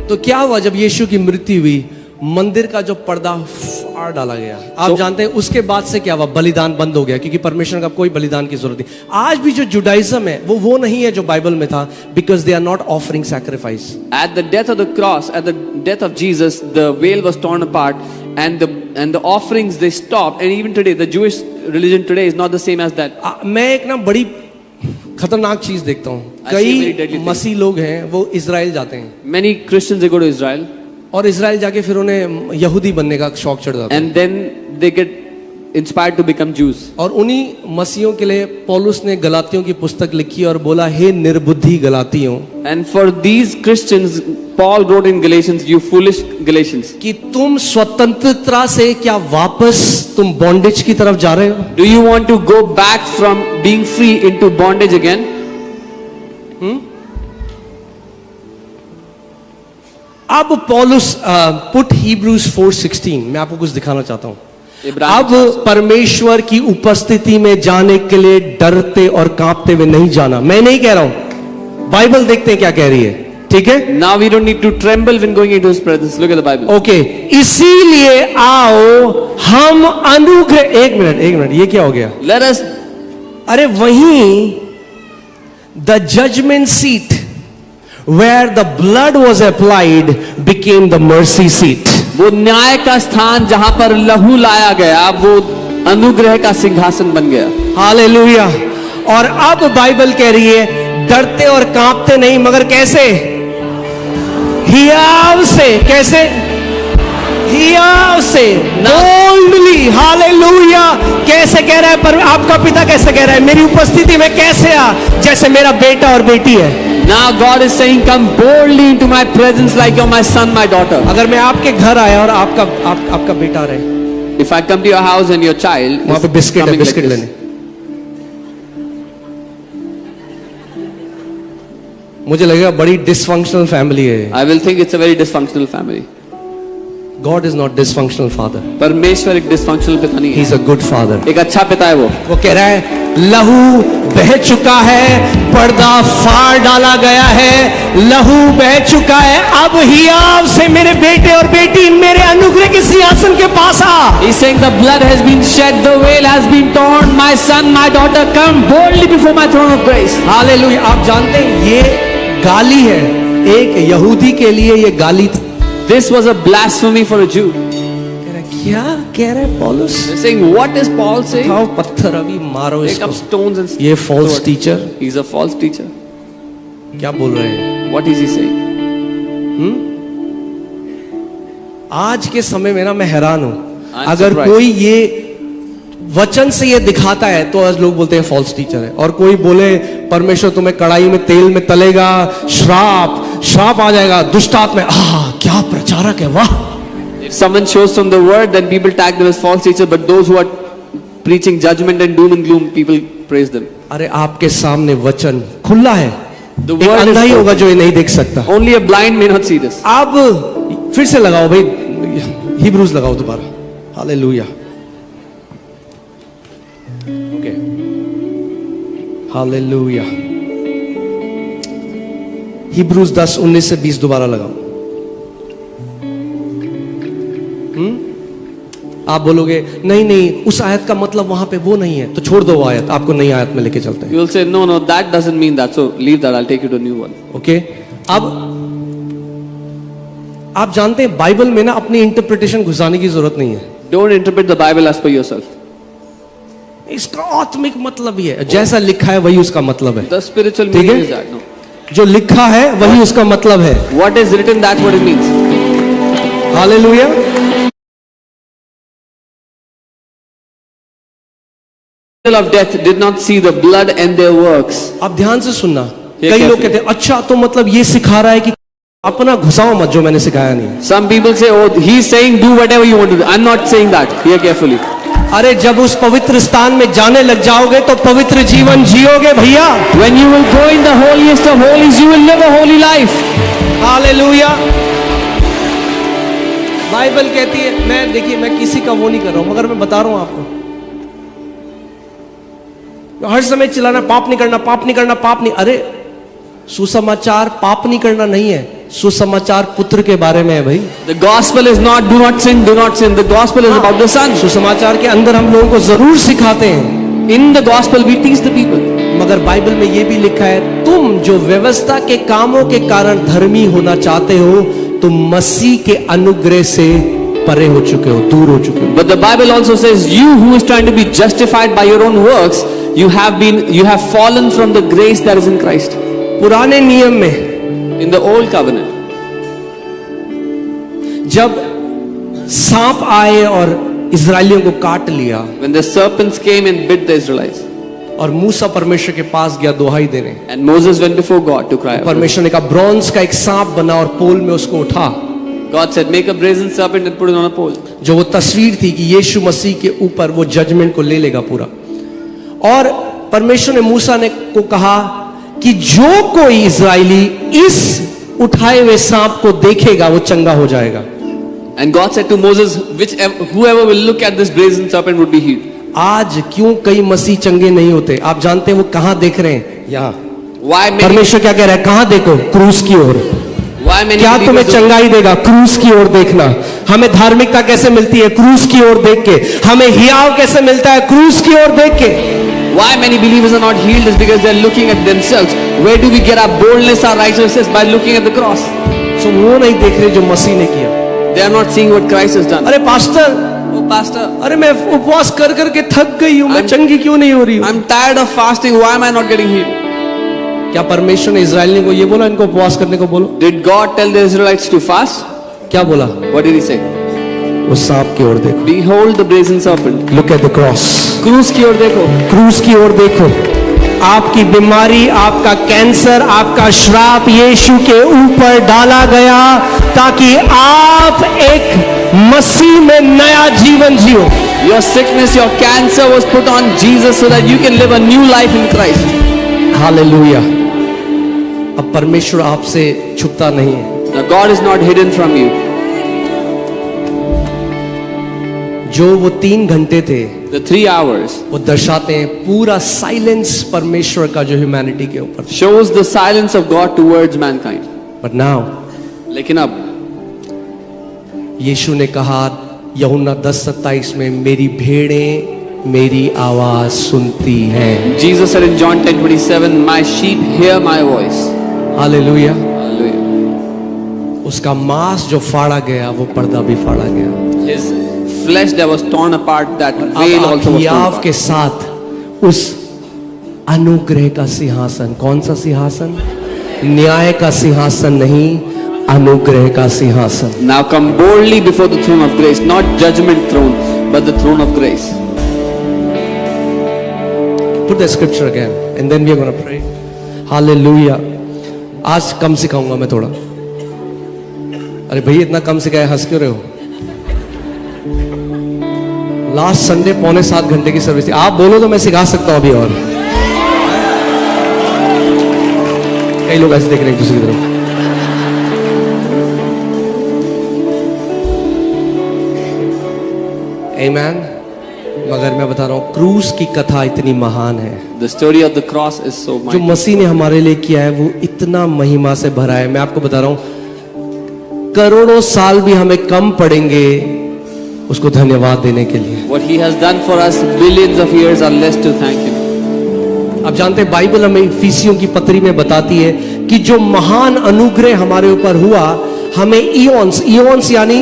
तो क्या हुआ जब यीशु की मृत्यु हुई? मंदिर का जो पर्दा फाड़ डाला गया। आप जानते हैं उसके बाद से क्या हुआ? बलिदान बंद हो गया, क्योंकि परमेश्वर का कोई बलिदान की जरूरत नहीं। आज भी जो जुडाइज्म है वो नहीं है जो बाइबल में था, because they are not offering sacrifice. At the death of the cross, at the death of Jesus, the veil was torn apart, and the offerings they stopped. And even today, the Jewish religion today is not the same as that. मैं एक ना बड़ी खतरनाक चीज देखता हूँ, I see a very deadly कई thing. मसीह लोग हैं वो इजराइल जाते हैं, Many Christians they go to Israel, और इजराइल जाके फिर उन्हें यहूदी बनने का शौक चढ़ जाता है, and then they get inspired to become Jews. और उन्हीं मसीहों के लिए पौलुस ने गलातियों की पुस्तक लिखी और बोला, हे निर्बुद्धि गलातियों, And for these Christians, Paul wrote in Galatians, "You foolish Galatians, कि तुम स्वतंत्रता से क्या वापस तुम बॉन्डेज की तरफ जा रहे हो? do you want to go back from being free into bondage again?" अब पौलुस पुट Hebrews 4:16, मैं आपको कुछ दिखाना चाहता हूं। इब्राहिम अब परमेश्वर की उपस्थिति में जाने के लिए डरते और कांपते हुए नहीं जाना। मैं नहीं कह रहा हूं, बाइबल देखते हैं क्या कह रही है, ठीक है? Now we don't need to tremble when going into His presence. Look at the Bible. Okay, इसीलिए आओ हम अनुग्रह। एक मिनट, ये क्या हो गया? Let us arrive in the judgment seat where the blood was applied became the mercy seat. वो न्याय का स्थान जहां पर लहू लाया गया, वो अनुग्रह का सिंहासन बन गया। हालेलुया। और अब बाइबल कह रही है डरते और कांपते नहीं, मगर कैसे? हियाव से। कैसे? हियाव से, बोल्डली। हालेलुया। कैसे कह रहा है? पर आपका पिता कैसे कह रहा है? मेरी उपस्थिति में कैसे आ, जैसे मेरा बेटा और बेटी है। Now God is saying, "Come boldly into my presence like you're my son, my daughter." अगर मैं आपके घर आया और आपका बेटा रहे, If I come to your house and your child वहां पे is बिस्किट है, coming like बिस्किट this, लेने, मुझे लगेगा बड़ी डिसफंक्शनल फैमिली है। I will think it's a very dysfunctional family. God is not dysfunctional father, परमेश्वर एक dysfunctional पिता नहीं ही है, इज अ गुड फादर। एक अच्छा पिता है वो। वो कह रहा है लहू बह चुका है, पर्दा फाड़ डाला गया है, लहू बह चुका है, अब हियाव से मेरे बेटे और बेटी मेरे अनुग्रह के सिंहासन के पास आ। He's saying the blood has been shed, the veil has been torn, my son, my daughter, come boldly before my throne of grace. Hallelujah. आप जानते हैं ये गाली है, एक यहूदी के लिए ये गाली थी। This was a blasphemy for a Jew. कह रहा है, क्या कह रहा है पौलुस? They're saying, what is Paul saying? उठाओ पत्थर अभी मारो Take up इसको। stones and ये false sword. teacher He's a false teacher. क्या बोल रहे हैं? What is he saying? आज के समय में ना मैं हैरान हूं, I'm अगर surprised. कोई ये वचन से ये दिखाता है तो आज लोग बोलते हैं फॉल्स टीचर है, और कोई बोले परमेश्वर तुम्हें कढ़ाई में तेल में तलेगा, श्राप आ जाएगा, दुष्ट आत्मा, क्या प्रचारक है, वाह। If someone shows from the word, then people tag them as false teacher, but those who are preaching judgment and doom and gloom, people praise them. अरे आपके सामने वचन खुला है, The एक word अंधा ही is होगा जो ये नहीं देख सकता। only a blind may not see this. अब फिर से लगाओ भाई, हिब्रूज लगाओ दोबारा। हालेलुया। Okay, hallelujah. हिब्रूज 10:19 से 20 दोबारा लगाओ। आप बोलोगे नहीं उस आयत का मतलब वहां पे वो नहीं है, तो छोड़ दो वो आयत, आपको नई आयत में लेके चलते हैं। You will say, no, that doesn't mean that. So leave that. I'll take you to a new one. Okay, अब आप जानते हैं बाइबल में ना अपनी इंटरप्रिटेशन घुसाने की जरूरत नहीं है। Don't interpret the Bible as per yourself. इसका आत्मिक मतलब ही है, जैसा लिखा है वही उसका मतलब है। The spiritual ठीक meaning है? is that. No. जो लिखा है वही उसका मतलब है। What is written, that's what it means. Hallelujah. angel of death did not see the blood and their works. आप ध्यान से सुनना, ये कई लोग कैसे? कहते हैं अच्छा तो मतलब ये सिखा रहा है कि अपना घुसाओ मत जो मैंने सिखाया नहीं। Some people say, oh, he's saying do whatever you want to do. I'm not saying that. Hear carefully. अरे जब उस पवित्र स्थान में जाने लग जाओगे तो पवित्र जीवन जियोगे भैया। When you will go in the holiest of holies, you will live a holy life. Hallelujah. Bible कहती है, देखिए मैं किसी का वो नहीं कर रहा हूं, मगर मैं बता रहा हूं आपको, हर समय चिल्लाना पाप नहीं करना, पाप नहीं करना, पाप नहीं। अरे सुसमाचार पाप नहीं करना नहीं है, सुसमाचार पुत्र के बारे में है भाई। The gospel is not do not sin, do not sin. The gospel is about the son. सुसमाचार के अंदर हम लोगों को जरूर सिखाते हैं, In the gospel we teach the people. मगर बाइबल में ये भी लिखा है तुम जो व्यवस्था के कामों के कारण धर्मी होना चाहते हो, तुम मसीह के अनुग्रह से परे हो चुके हो, दूर हो चुके हो। But the Bible also says you who is trying to be justified by your own works, you have fallen from the grace that is in Christ. पुराने नियम में In the old covenant, जब सांप आए और इजरायलियों को काट लिया when the serpents came and bit the Israelites, और मूसा परमेश्वर के पास गया दोहाई देने, and Moses went before God to cry out. परमेश्वर ने कहा ब्रॉन्ज का एक सांप बना और पोल में उसको उठा, God said, make a brazen serpent and put it on a pole. जो वो तस्वीर थी कि यीशु मसीह के ऊपर वो जजमेंट को ले लेगा पूरा। और परमेश्वर ने मूसा ने को कहा कि जो कोई इजरायली इस उठाए हुए सांप को देखेगा वो चंगा हो जाएगा। And God said to Moses, whoever will look at this brazen serpent would be healed. आज क्यों कई मसीह चंगे नहीं होते? आप जानते हैं वो कहां देख रहे हैं? यहाँ। Why many? परमेश्वर क्या कह रहा है? कहां देखो? क्रूस की ओर। Why many? क्या तुम्हें चंगाई देगा? क्रूस की ओर देखना। हमें धार्मिकता कैसे मिलती है? क्रूस की ओर देख के। हमें हियाव कैसे मिलता है? क्रूस की ओर देख के। Why many believers are not healed is because they're looking at themselves. Where do we get our boldness, our righteousness? By looking at the cross. So वो नहीं देख रहे जो मसीह ने किया। They are not seeing what Christ has done. अरे pastor, Oh pastor, अरे मैं उपवास कर करके थक गई हूं, मैं चंगी क्यों नहीं हो रही हूं? I'm tired of fasting. Why am I not getting healed? क्या परमेश्वर ने इजराइल को ये बोला इनको उपवास करने को बोलो? Did God tell the Israelites to fast? क्या बोला? What did He say? वो सांप की ओर देखो। Behold the brazen serpent. Look at the cross. क्रूस की ओर देखो. क्रूस की ओर देखो। आपकी बीमारी, आपका कैंसर, आपका श्राप यीशु के ऊपर डाला गया ताकि आप एक मसीह में नया जीवन जियो। Your sickness, your cancer was put on Jesus so that you can live a new life in Christ. Hallelujah. अब परमेश्वर आपसे छुपता नहीं है। Now God is not hidden from you. जो वो 3 घंटे थे The 3 hours वो दर्शाते हैं पूरा साइलेंस परमेश्वर का जो ह्यूमैनिटी के ऊपर। shows the silence of God towards mankind. But now लेकिन अब यीशु ने कहा यूहन्ना 10:27 में मेरी भेड़ें मेरी आवाज सुनती हैं। Jesus said in John 10:27, my sheep hear my voice. Hallelujah. Hallelujah. उसका मांस जो फाड़ा गया वो पर्दा भी फाड़ा गया। His flesh that was torn apart, that veil अब also was torn याव apart. के साथ उस अनुग्रह का सिंहासन, कौन सा सिंहासन? न्याय का सिंहासन नहीं, अनुग्रह का सिंहासन। Now come boldly before the throne of grace, not judgment throne, but the throne of grace. Put the scripture again and then we are going to pray. Hallelujah. आज कम सिखाऊंगा मैं थोड़ा। अरे भैया इतना कम सिखाया, हंस क्यों रहे हो? लास्ट संडे 6:45 घंटे की सर्विस थी। आप बोलो तो मैं सिखा सकता हूं अभी और। कई लोग ऐसे देख रहे हैं एक दूसरे की तरफ। Amen. मगर मैं बता रहा हूं क्रूस की कथा इतनी महान है। The story of the cross is so जो mighty. मसीह ने हमारे लिए किया है वो इतना महिमा से भरा है। मैं आपको बता रहा हूं करोड़ों साल भी हमें कम पड़ेंगे उसको धन्यवाद देने के लिए। What He has done for us, billions of years are less to thank Him. आप जानते हैं बाइबल हमें इफिसियों की पत्री में बताती है कि जो महान अनुग्रह हमारे ऊपर हुआ, हमें ईओन्स यानी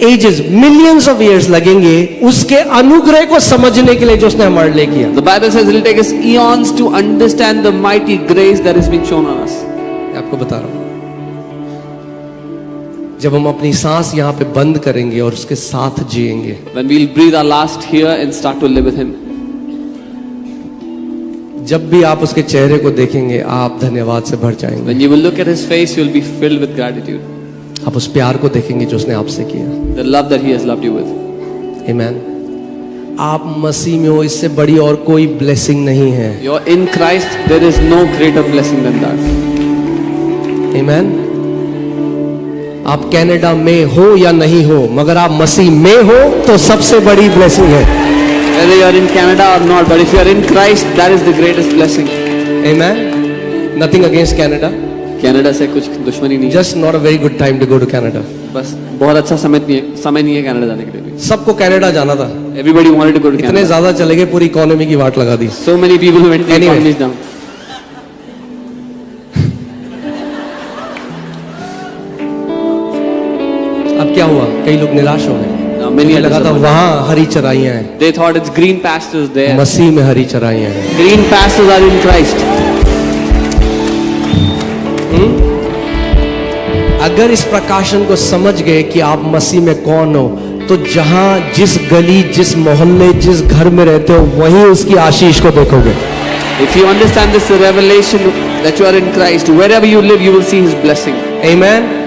एजेस, मिलियंस ऑफ इयर्स लगेंगे उसके अनुग्रह को समझने के लिए जो उसने हमारे लिए किया। The Bible says it will take us eons to understand the mighty grace that has been shown on us. मैं आपको बता रहा हूं जब हम अपनी सांस यहाँ पे बंद करेंगे और उसके साथ जिएंगे, When we'll breathe our last here and start to live with Him, जब भी आप उसके चेहरे को देखेंगे आप धन्यवाद से भर जाएंगे। When you will look at his face, you will be filled with gratitude. आप उस प्यार को देखेंगे जो उसने आपसे किया। The love that he has loved you with. आमीन। आप मसीह में हो, इससे बड़ी और कोई ब्लेसिंग नहीं है। You're in Christ, there is no greater blessing than that. आमीन। आप कनाडा में हो या नहीं हो, मगर आप मसीह में हो तो सबसे बड़ी ब्लेसिंग है। Whether you are in Canada or not, but if you are in Christ, that is the greatest blessing. Amen. Nothing against Canada. Canada से कुछ दुश्मनी नहीं है। Just not a very good time to go to Canada. बस बहुत अच्छा समय नहीं है कनाडा जाने के लिए। सबको कनाडा जाना था। Everybody wanted to go to इतने Canada. ज्यादा चले गए, पूरी इकोनॉमी की वाट लगा दी। So many people went to Anyway. economies down. अब क्या हुआ? कई लोग निराश हो गए। Now many are लगा था disappointed. वहां हरी चराइयां हैं, They thought it's green pastures there. मसीह में हरी चराइयां हैं। Green pastures are in Christ. अगर इस प्रकाशन को समझ गए कि आप मसीह में कौन हो, तो जहां जिस गली, जिस मोहल्ले, जिस घर में रहते हो, वहीं उसकी आशीष को देखोगे। If you understand this revelation that you are in Christ, wherever you live, you will see His blessing. आमीन।